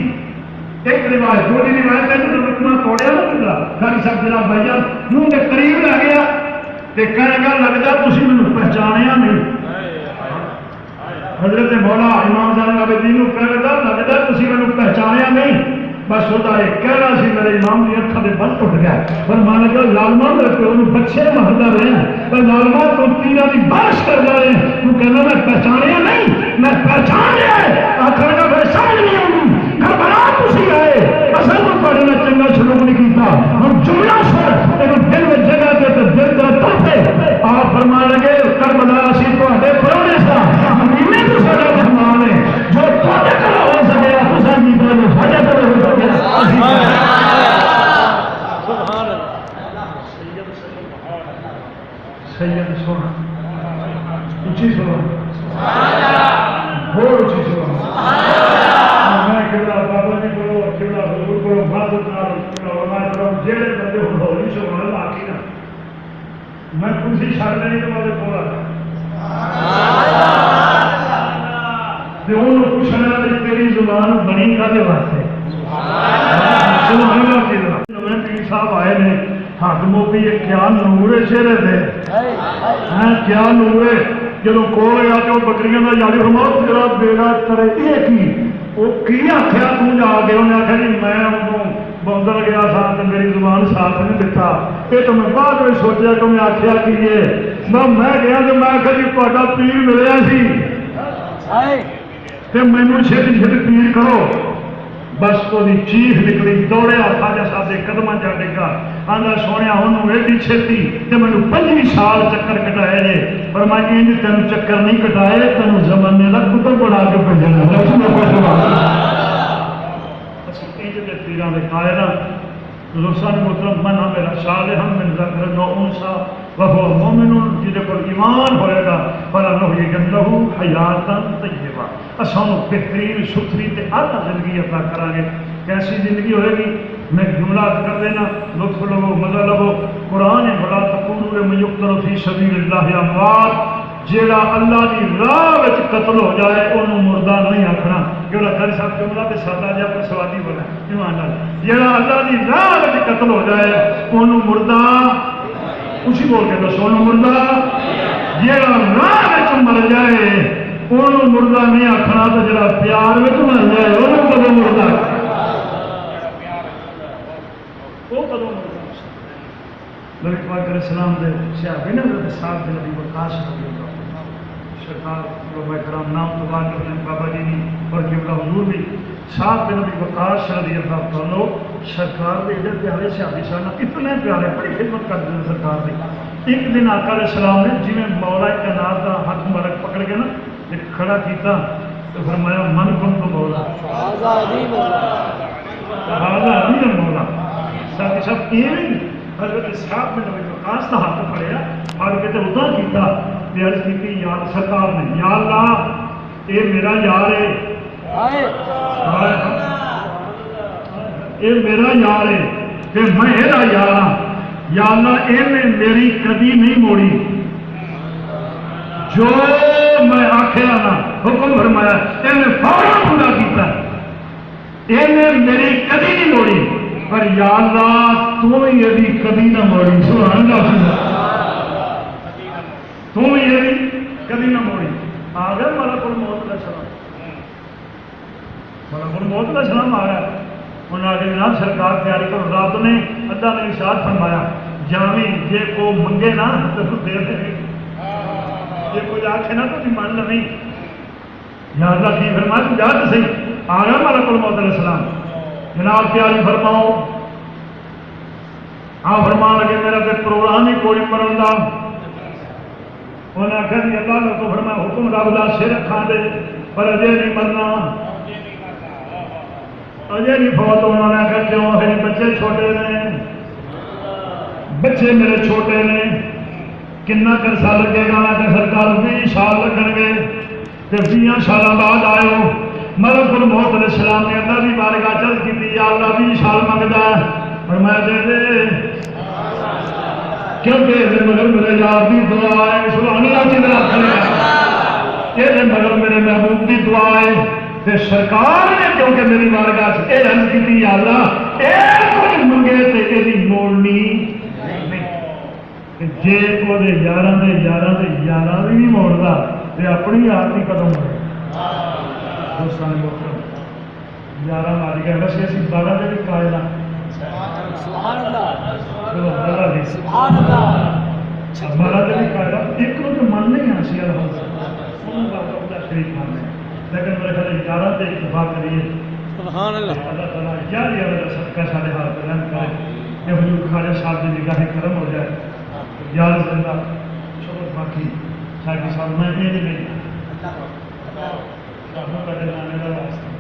ایک روایت دوسری روایت ہے تو رکنا توڑیا نہ چلا گھر صاحب جناب بھائی جان منہ کے قریب رہ گیا کہ کہنے کا لگتا تسی مجھے پہچانیا نہیں حضرت مولا امام زین العابدین کو کہنے کا لگتا تسی مجھے پہچانیا نہیں بس وہ کہنا سی میرے امام کی اکھا دے بل ٹوٹ گیا پر مان لگا لالما میرے پیو بچے مارتا رہے پر لالما تو تیرا کی بارش کر رہے تو کہنا میں پہچانیا نہیں میں پہچان لیا آخر کا میں سمجھ نہیں آؤں گھر بنا تھی آئے اصل کو پڑھے میں چنگا سلوک نہیں کیتا ہم جملہ سر ایک دل میں جگہ دے تو دل کا تڑپے آپ فرما لگے کربلا اسی تواڈے پرونے سا مدینے تو ساڈا مہمان ہے جو تواڈے کول ہو سکے تساں جی تو ساڈے کول ہو سکے سبحان اللہ سید سونا اونچی سونا بہت اونچی سونا میں کہنا بابا جی کو کہنا حضور کو معذرت نال علماء کرام جڑے بندے ہولی سبحان اللہ آکھی نا میں کرسی چھڈ نہیں تو والے کول آ تے انہوں پوچھنا کہ تیری زبان بنی کدے واسطے سبحان اللہ کی نویں پیر صاحب آئے نے ہاتھ موبی کیا نور ہے چہرے تے کیا نور ہے جب کول آ کے بکریاں کا یاد فرماؤ تیرا بیڑا کرے یہ کی وہ کی آخیا تم جا کے انہیں آخیا جی میں انہوں بندر گیا تھا تو میری زبان ساتھ نہیں دیتا یہ تو میں بعد میں سوچا کہ میں آخیا کی ہے میں گیا تو میں آخیا جی تا پیر ملیا سی مینو چھتی چھتی پیر کرو بس وہ چیخ نکلی دوڑیا خواجہ صاحب کے قدم جا ڈگا آدھا سونے انہوں ایڈی چھتی تو مینو 25 سال چکر کٹائے جے پر میں انج تین چکر نہیں کٹائے تین زمانے کا کتب بنا کے بھیجنا پیران کے قائدہ دوستان محترم من میرا صالح من ذکر و انثى وهو مؤمن جہدے کول ایمان ہوئے گا فلنحیینہ حیاتا طیبہ اساں بہترین ستھری تے اعلیٰ زندگی عطا کریں گے کیسی زندگی ہوئے گی میں جملہ کر دینا لطف لو مزہ لو قرآن بلا تقولوا لمن یقتل فی سبیل اللہ اموات جیڑا اللہ کی راہ وچ قتل ہو جائے انہوں مردہ نہیں آکھنا جیڑا گھر صاحب جملہ تے سادہ جا پر سوادی بنا ایمان اللہ جیڑا اللہ کی راہ وچ قتل ہو جائے انہوں مردہ اسی بول کے دسو انہوں مردہ جیڑا راہ وچ مر جائے انہوں مردہ نہیں آکھنا تو جیڑا پیار وچ مر جائے انہوں کدوں مردہ وہ کدوں مردہ نبی پاک علیہ السلام دے صحابی نے حضرت سعد بن ابی وقاص رضی اللہ عنہ سرکار علماء کرام نام تو بات کرتے ہیں بابا جی نے اور قبلہ حضور بھی سعد بن ابی وقاص رضی اللہ عنہ سرکار دے ادھر پیارے صحابی صاحب اتنے پیارے بڑی خدمت کرتے ہیں سرکار دی ایک دن آقا علیہ السلام نے جی میں مولا کائنات کا ہاتھ مبارک پکڑ کے نا ایک کھڑا کیتا تو فرمایا من کن تو مولا مولا ساتھ سب یہ نہیں حضرت صاحب میں نبی وقاص کا ہاتھ پڑیا پڑ کے تو ادا کیتا عرض کی یار سرکار نے یا اللہ اے میرا یار ہے اے میرا یار ہے کہ میں یہ یار ہاں یا اللہ اے میری کدی نہیں موڑی جو میں آخیا نا حکم فرمایا انہیں فوراً پورا کیتا انہیں میری کدی نہیں موڑی پر یا اللہ تو یہ کبھی نہ موڑی سبحان اللہ تو یہ کبھی نہ موڑی آ گیا ملک الموت علیہ السلام ملک الموت علیہ السلام آ گیا انہوں نے جناب سرکار تیاری کرو رب نے اللہ نے ارشاد فرمایا جاویں جے کو منگے نا تو دے دے جے کوئی آکھے نا تو مان لے نہیں یا اللہ کی فرمایا تو جا تو صحیح آ گیا ملک الموت علیہ السلام جناب تیاری فرماؤ ہاں فرما لگے میرا تو پروگرام ہی کوئی مرن کا انہیں آخر جی اللہ نے تو فرمایا حکم رب کا سر کھا دے پر اجے نہیں مرنا اجے نہیں فوت ہونا نے آخر کیوں میرے بچے چھوٹے نے بچے میرے چھوٹے نے کنا کرسا لگے گا کہ سرکار 20 سال لگن گے تو 20 سال بعد آئے ملک الموت علیہ السلام نے اللہ کی بارگاہ چل کی یا اللہ 20 سال منگتا ہے فرمایا دے دے کیونکہ مگر میرے یار کی دعا ہے سبحان اللہ کی طرح کرے یہ مگر میرے محبوب کی دعا ہے تے سرکار نے کیونکہ میری بارگاہ سے یہ عرض کی یا اللہ اے کوئی منگے تے یہ موڑنی جے وہ یاراں دے بھی نہیں موڑتا تے اپنی آپ کی قدم موڑے دوستان محترم 11 ਮਾਰ ਗਿਆ ਵੈਸੇ ਅਸੀਂ 12 ਦੇ ਵੀ ਕਾਇਲ ਹਾਂ سبحان اللہ سبحان اللہ 12 ਦੇ ਵੀ ਕਾਇਲ ਹਾਂ ਇੱਕ ਨੂੰ ਤਾਂ ਮੰਨ ਨਹੀਂ ਆ ਸੀ ਉਹਨੂੰ ਬਾਬਾ ਉਹਦਾ ਸ਼ਰੀਕ ਮੰਨ لیکن میرے خیال 11 تے اتفاق کریے سبحان اللہ اللہ تعالیٰ 11 کا صدقہ سارے ہاتھ میں رحم کرے کہ حضور خواجہ صاحب کی نگاہ کرم ہو جائے 11 زندہ چلو باقی ساڈی صاحب میں یہ نہیں صاحب کا جلانے کا واسطہ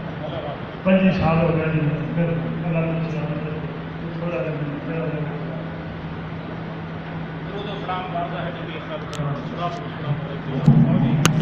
25 سال ہو گئے جی پھر اللہ نے سلامت تھوڑا درود و سلام کرتا ہے نبی صلی اللہ علیہ وسلم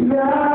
Yeah.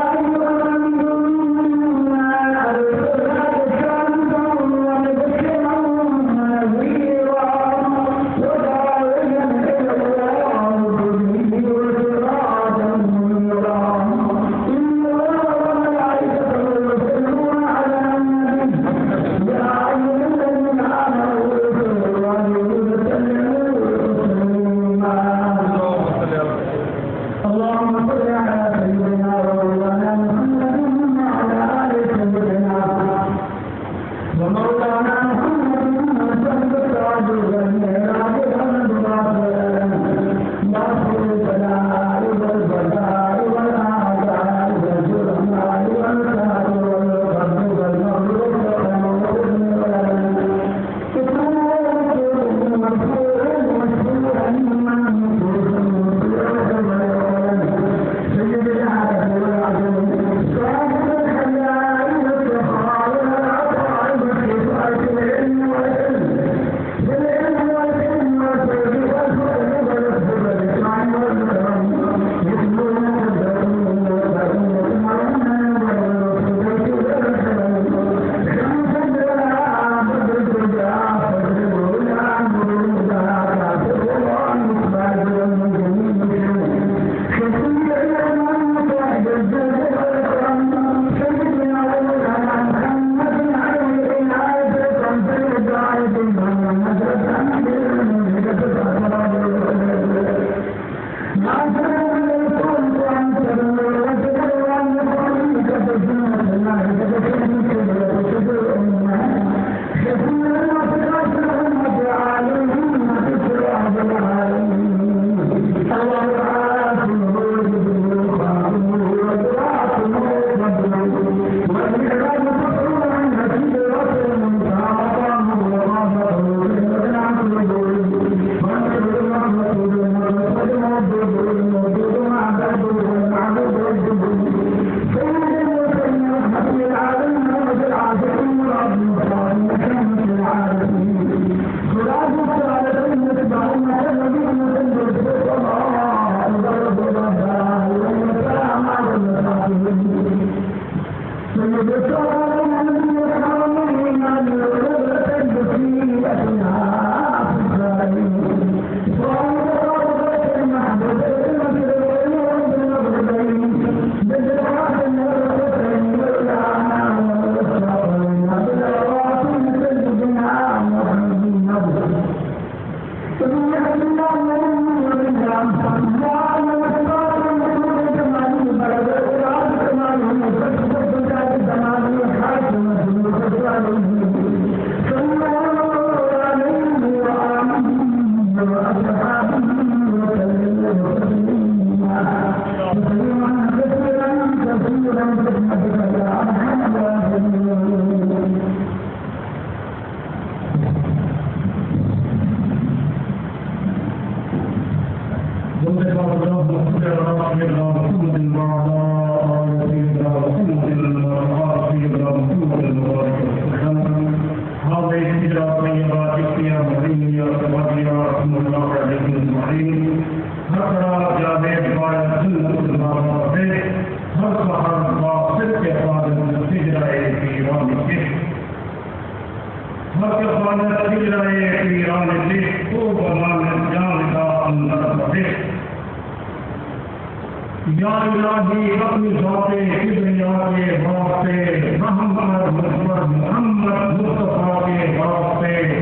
یا الہی اپنی ذات کبریا کے واسطے محمد محمد مصطفیٰ کے واسطے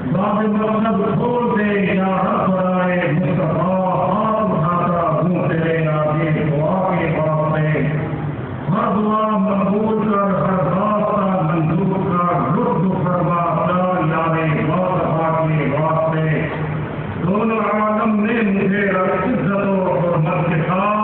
باب مطلب کھول دے یا رب برائے مصطفیٰ آپ اٹھاتا ہوں تیرے نازی دعا کے واسطے ہر دعا مقبول کر ہر راستہ منظور کر لطف فرما یار مصطفیٰ کے واسطے دونوں عالم نے مجھے عزت و حرمت کے ساتھ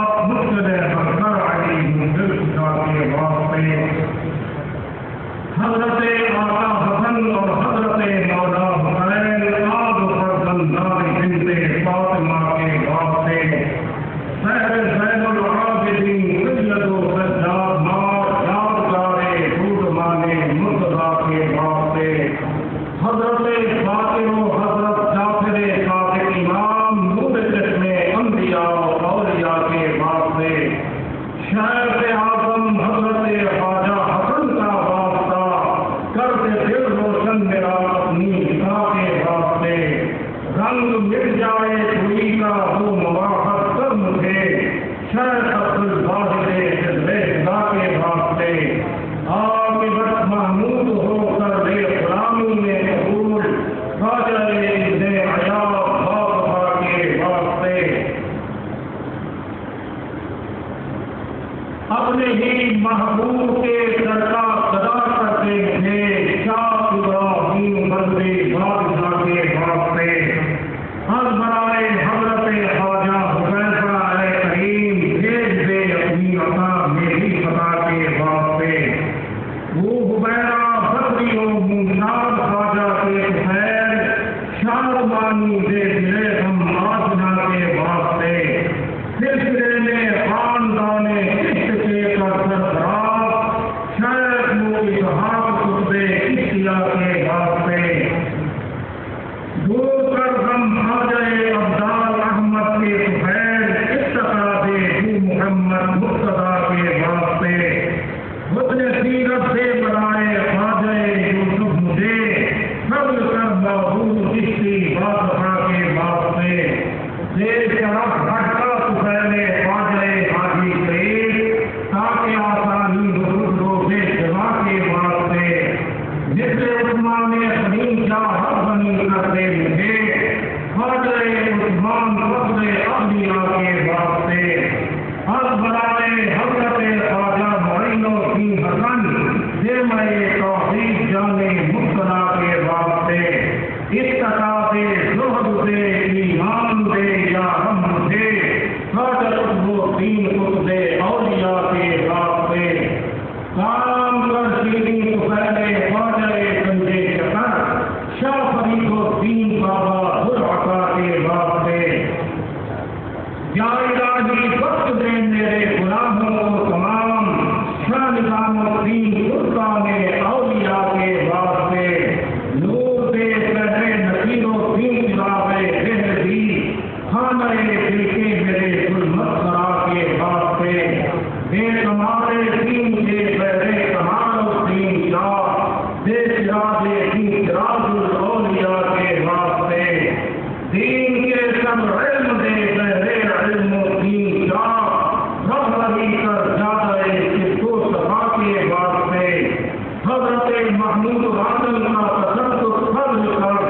حضرت آقا حسن اور حضرت مولا حسین آب فرزندان بنت فاطمہ کے واسطے شہر زین العابدین سید و سجاد مار یادگار رودمان مرتضیٰ کے واسطے حضرت فاطر و حضرت جعفر صادق امام نور چشم انبیاء و اولیاء کے واسطے شہر اعظم حضرت خواجہ حسن کا واسطہ کر دے دل روشن میرا اپنی نگاہ کے واسطے رنگ مٹ جائے کوئی کا وہ مواقع کر مجھے شہر عبد الواحد جلوے خدا کے واسطے عاقبت محمود ہو کر دے غلامی میں قبول خواجہ ابن عیاض باغبا کے واسطے اپنے ہی محبوب کے سرکا صدا کرتے تھے شاہ ابراہیم بندے بادشاہ کے واسطے ہر برائے حضرت خواجہ حذیفہ اے کریم بھیج دے اپنی عطا میری خدا کے واسطے وہ حبیرہ بدری و ممتاز خواجہ کے خیر شادمانی دے دلے ہم آسنا کے واسطے سلسلے میں خاندان عشق کے سربراہ شیخ مولی صاحب خطبے عشقیہ کے واسطے دور کر ہم خواجہ عبدال احمد کے سفید اتقا دے محمد مرتضیٰ کے واسطے حسن سیرت سے بنائے خواجہ یوسف مجھے قبل کر بابو چشتی بادشاہ کے واسطے دیش طرف بھٹکا سفید خواجہ حاجی سعید تاکہ آسانی روزے جمع کے واسطے جس عثمان حنین شاہ بنی کرتے مجھے خواجہ عثمان فضل اولیاء کے واسطے ہر برائے حضرت خواجہ معین الدین حسن جامع توحید جامع مرتضیٰ کے واسطے اتقا دے زہد دے ایمان دے یا ہم دے خواجہ قطب الدین قطب اولیاء کے واسطے کام کر شیریں سفید خواجہ سنجے شکر شاہ فرید الدین بابا ذوالعطا کے واسطے یا الہی وقت دے میرے غلاموں کو تمام شاہ نظام الدین سلطان اولیاء کے واسطے نور دے پہلے نصیر الدین چراغ دہلوی خانہ دل کے میرے ظلمت سرا کے واسطے بے کمال دین کے پہلے کمال الدین شاہ بے سراج دین سراج الاولیاء کے واسطے دین کے سب علم دے پہلے علم الدین شاہ رب رہی کر جاتا ہے اس کو صفا کے واسطے حضرت محمود عادل کا تصدق فرض کر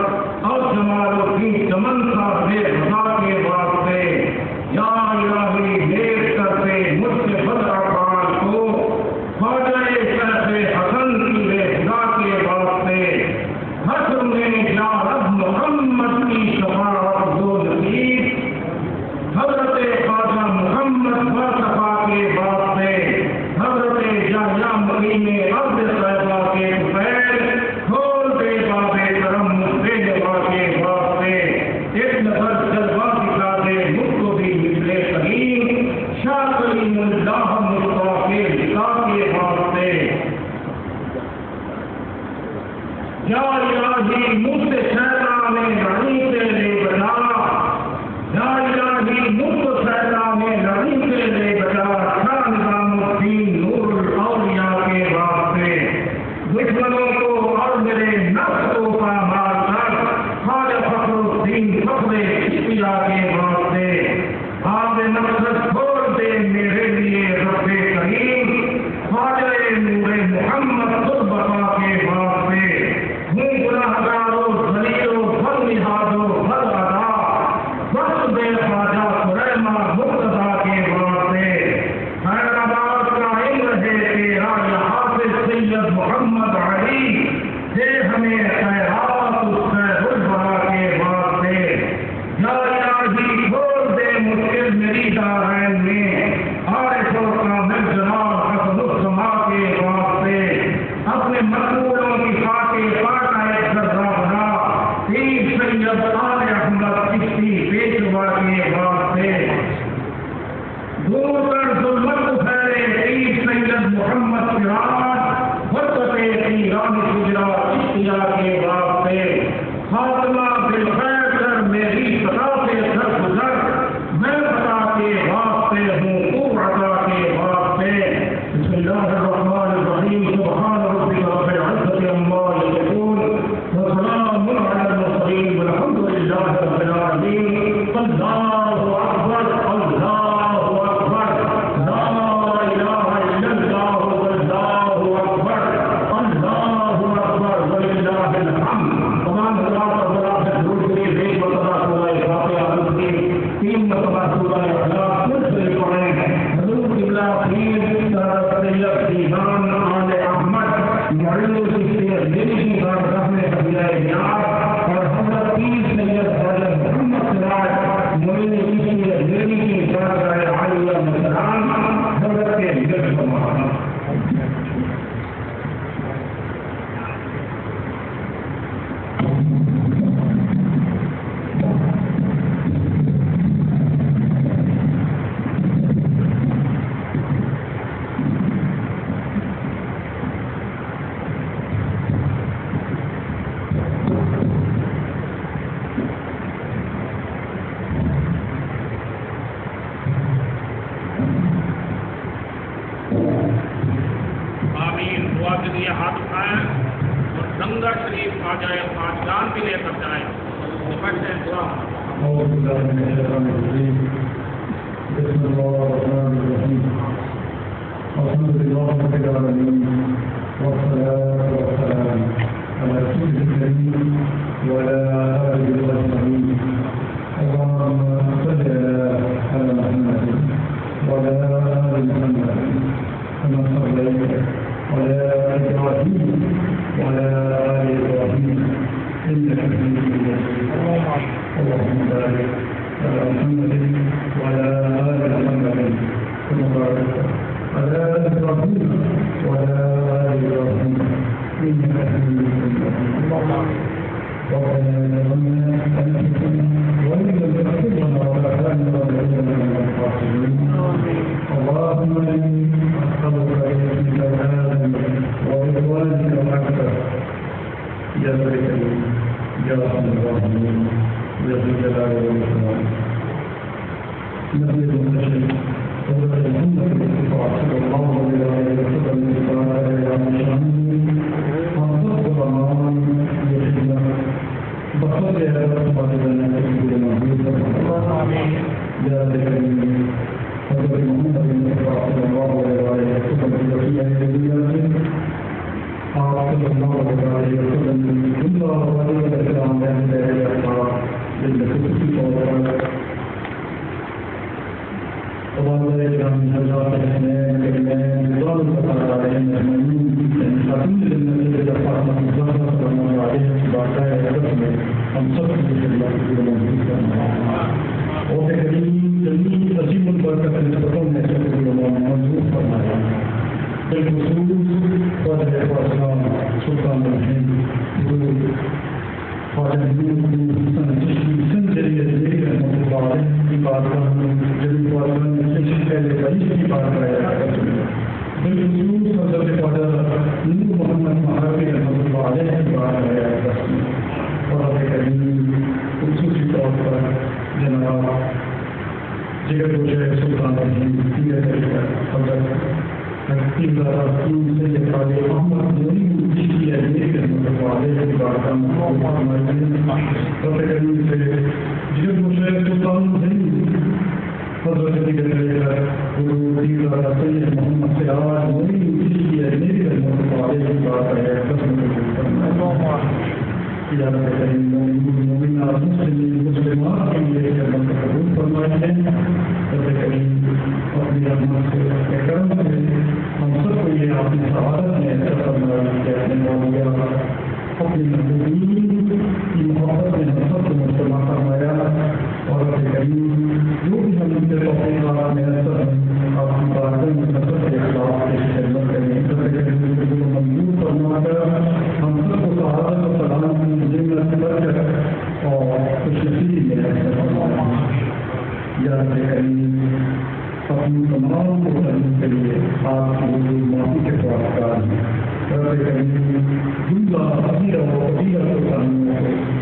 اور جمال الدین چمن کا بے رضا کے واسطے یا الہی نیک کرتے مجھ سے بد اعمال کو واسطے آب مقصد کھول دے میرے لیے رب کریم خواجہ نور محمد خود بقا کے واسطے ہوں گناہگاروں ذلیلوں بدنہادوں بدادا بخش دے خواجہ سلیمہ مرتضیٰ کے واسطے حیدرآباد کا علم ہے تیرا یا حافظ سید محمد علی دے ہمیں خیرات اس خیر البرا کے واسطے یا الہی کھول دے مشکل میری دارین میں عارف و کامل جناب حسن السما کے واسطے اپنے مقبولوں کی خاطر کاٹا ایک ذرہ بنا پیر سید آل احمد چشتی پیشوا کے واسطے دور کر ظلمت پھیلے پیر سید محمد سراج برکت پیران شجرا چشتیہ کے واسطے خاتمہ بالخیر کر میری خطا سے درگزر میں خطا کے واسطے ہوں تو عطا کے واسطے بسم اللہ الرحمن الرحیم سبحان ربک رب العزة عما یصفون وسلام علی المرسلین والحمد للہ رب العالمین اللہ اکبر اللہ اکبر لا الہ الا اللہ واللہ اکبر اللہ اکبر وللہ الحمد تمام حضرات اور حضرات سے ضرور کے لیے ایک مرتبہ سورہ فاتحہ کی 3 مرتبہ سورہ اخلاص خود سے پڑھیں حضور قبلہ پیر سید دیوان آل احمد معلوم سے دلی کی بارگاہ میں قبلہ نیاز اور حضرت پیر سید حضرت محمد سراج معلوم سے دلی کی بارگاہ عالیہ مسلمان حضرت کے ذکر فرمائیں آمین دعا کے لیے ہاتھ اٹھائیں اور لنگر شریف آ جائے خاجگان بھی لے کر جائیں نپٹیں دعا أعوذ بالله من الشيطان الرجيم بسم الله الرحمن الرحيم الحمد لله رب العالمين والصلاة والسلام على رسول الكريم وعلى آله أجمعين اللهم صل على محمد وعلى آل محمد كما صليت على إبراهيم وعلى آل إبراهيم إنك حميد مجيد اللهم بارك على محمد وعلى آل محمد كما باركت على إبراهيم وعلى آل إبراهيم إنك حميد مجيد ربنا ظلمنا أنفسنا وإن لم تغفر لنا وترحمنا لنكونن من الخاسرين اللهم إني أسألك باسمك العظيم ورضوانك الأكبر يا ذا الكريم يا أرحم الراحمين يا ذا الجلال والإكرام نبي المنتشر حضرة محمد المصطفى صلى الله عليه وسلم قال يا مشاهدين أنصت الأمان يخدمنا بخير يا رب العالمين يا ذا الكريم حضرة محمد المصطفى صلى الله عليه وسلم بقية الدنيا آپ صلی اللہ علیہ وسلم اللہ علیہ وسلم نے میرے اخبار خصوصی طور پر ہمارے جامع حضرات میں نظام بتا رہے ہیں الحمد للہ ہم سب اور عظیم البرکت نسبتوں میں منظور فرمایا بالخصوص قدر الاسلام سلطان الحسین خواجہ حسن چشتی سنجری اجمیری رحمۃ اللہ علیہ کی بارگاہ میں جبھی بارگاہ میں سے پہلے رئیس کی بارگاہ بالخصوص حضرت خواجہ نور محمد مہاوی رحمۃ اللہ علیہ کی بارگاہ اور رب کریم خصوصی طور پر جناب جگر گوشہ سلطان الحسین حضرت تین سے خواجہ محمد نوری چشتی اجمیری رحمۃ اللہ علیہ کی بارگاہ میں رب کریم سے جنہیں مشرق سلطان نہیں حضرت محمد سے آج وہی کی ہے میری رحمت علیہ کی بات ہے مسلمات کے لیے قبول فرمائے ہیں اپنی رحمت سے کرم سے ہم سب کو یہ اپنی سعادت میں ایسا فرمایا کہ اپنے مولیہ اپنی محبوبین کی محبت میں ہم سب کو مسلمہ فرمایا اور اپنے کریم جو بھی ہم ان کے توفیقات میں اثر آپ کی بارگاہ میں سب کے اخلاق کی خدمت کریں سب کے کریم کو منظور فرما کر ہم سب کو سعادت و سلام کی جنت کر اور خوش نصیب میں فرمایا یا کریم اپنی تمام مقدموں کے لیے آپ کی معافی کے خواہشار ہیں رب کریم جملہ عقیدہ و قبیلہ کو قانونوں کو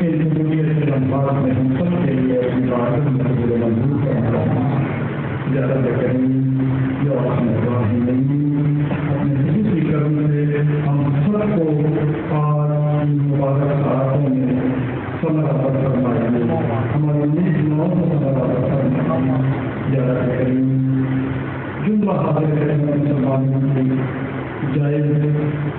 ان قبولیت کے لمحات میں ہم سب کے لیے اپنی بارگاہ میں قبول و منظور فرمایا یا رب کریم یا رحمۃ الراحمین اپنے خصوصی کرم سے ہم سب کو آج ان مبارک ساعتوں میں ثمرہ فرمائے ہمارے نیک نام کو ثمرہ فرمائے یا رب کریم جملہ حاضر کرنے مسلمانوں کی جائز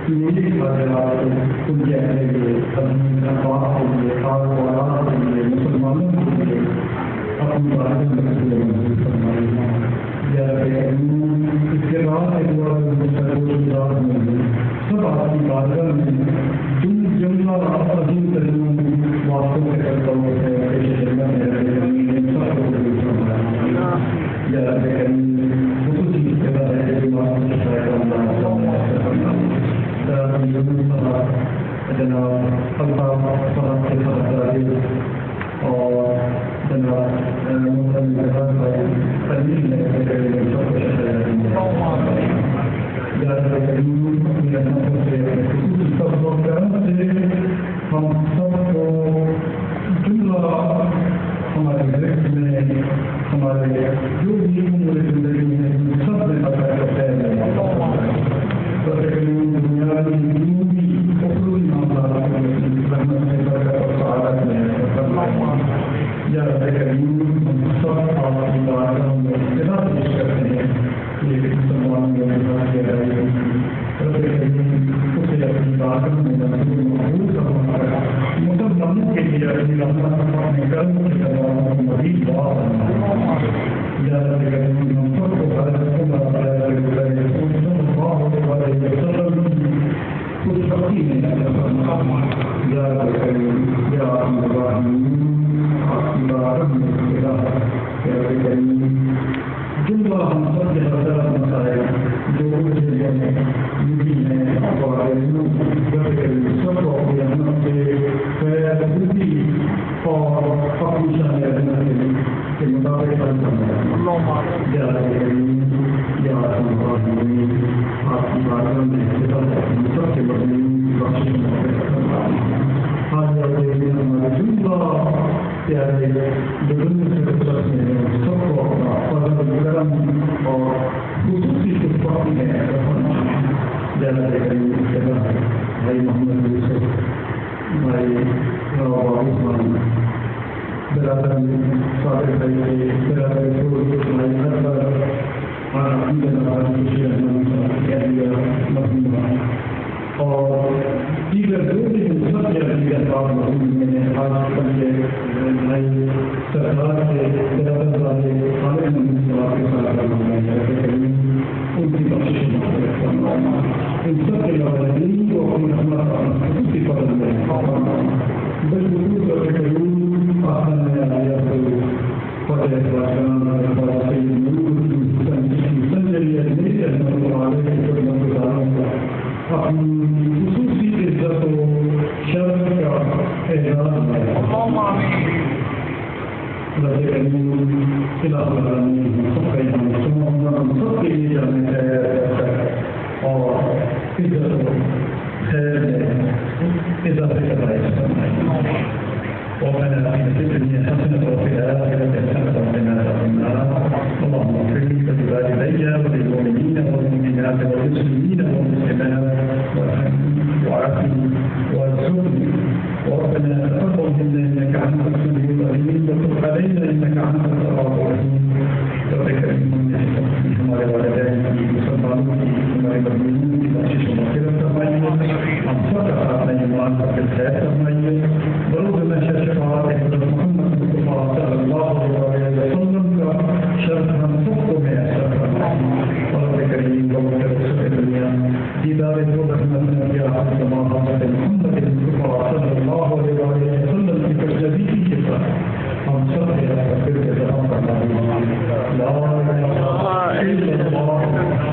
نیک حاضرات ان کے اہل لیے اپنی افواہ کے لیے خاص والات کے لیے مسلمانوں کے لیے اپنی بارگاہ میں قبول منظور فرمائے یا رب کریم اس کے بعد ایک دعا سب آپ کی بارگاہ میں جن جملہ عظیم ترین واسطوں کے کرتا ہوں یا رب کریم خصوصی استعداد ہے جناب الطاف صاحب کے خاطر اور جناب ہم سب کو جملہ ہمارے گھر میں ہمارے جو بھی امور زندگی میں سب میں پتہ کرتے ہیں بنیادی دینی اخروی معاملات میں رحمت سے برکت اور سعادت میں یا رب کریم ہم سب آپ کی بارگاہ میں اقتدار پیش کرتے ہیں یہ مسلمان میں رب کریم اسے اپنی بارگاہ میں منظور مقبول فرما کر مسلمانوں کے لیے اپنی رحمت اپنے کرم کے دروازوں کو مزید دعا فرمائے یا رب کریم ہم سب کو حضرت اللہ کچھ وقتی نہیں یا رب کریم یا آپ کی بارگاہ میں یا رب کریم جملہ ہم سب کے حضرت مسائل جو مجھے ملی ہیں اور سب کو اپنی رحمت سے خیر بودی اور اپنی شان رحمت کے مطابق حل فرمائے یا رب کریم یا رحمۃ الراحمین آپ کی بارگاہ میں سب کے مظلوم بخشش آج ہمارے جملہ پیارے بزرگ سے رخصت میں سب کو اپنا فضل کرم اور خصوصی خدمت میں جانا کریم بھائی محمد یوسف بھائی عثمان برادر صادق بھائی برادر بھائی اور دیگر جو بھی سب دیگر بات موجود میں خاص کر کے بھائی سرکار کے برادر والے خالد محمود صاحب کے ساتھ ان کی بخشش ان سب کے والدین کو اپنی رحمت خصوصی فضل میں بالخصوص رب کریم آخر میں آیا تو فتح خواجان سید نور سنجری اجمیری رحمۃ اللہ علیہ کی خدمت گزاروں کا اپنی خصوصی عزت و شرف کا اعزاز ہے رب کریم الہ العالمین سب کا ہم سب کے لیے جانے کا اور عزت و خیر میں اضافے کا باعث فرمائے وقنا في الدنيا حسنة وفي الآخرة حسنة وقنا عذاب النار اللهم اغفر لي ولوالدي وللمؤمنين والمؤمنات والمسلمين والمسلمات وعافني وارزقني وربنا تقبل منا إنك أنت السميع العليم ہمارے والدین کی مسلمانوں کی ہمارے مدینوں کی بخشش و مغفرت فرمائیے ہم سب کا اپنے ایمان کا خیر فرمائیے بروز نشر شفاعت حضرت محمد مصطفیٰ صلی اللہ علیہ وسلم کا شرف ہم سب کو میسر فرمائیے اور کریم دنیا دیدار کو رحمت نبی حضرت محمد مصطفیٰ صلی اللہ علیہ وسلم کی تجدید کے ساتھ ہم سب کے پھر کے رحم فرمائیے لا الہ الا اللہ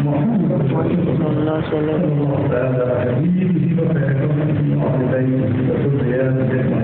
محمد رسول اللہ صلی اللہ علیہ وسلم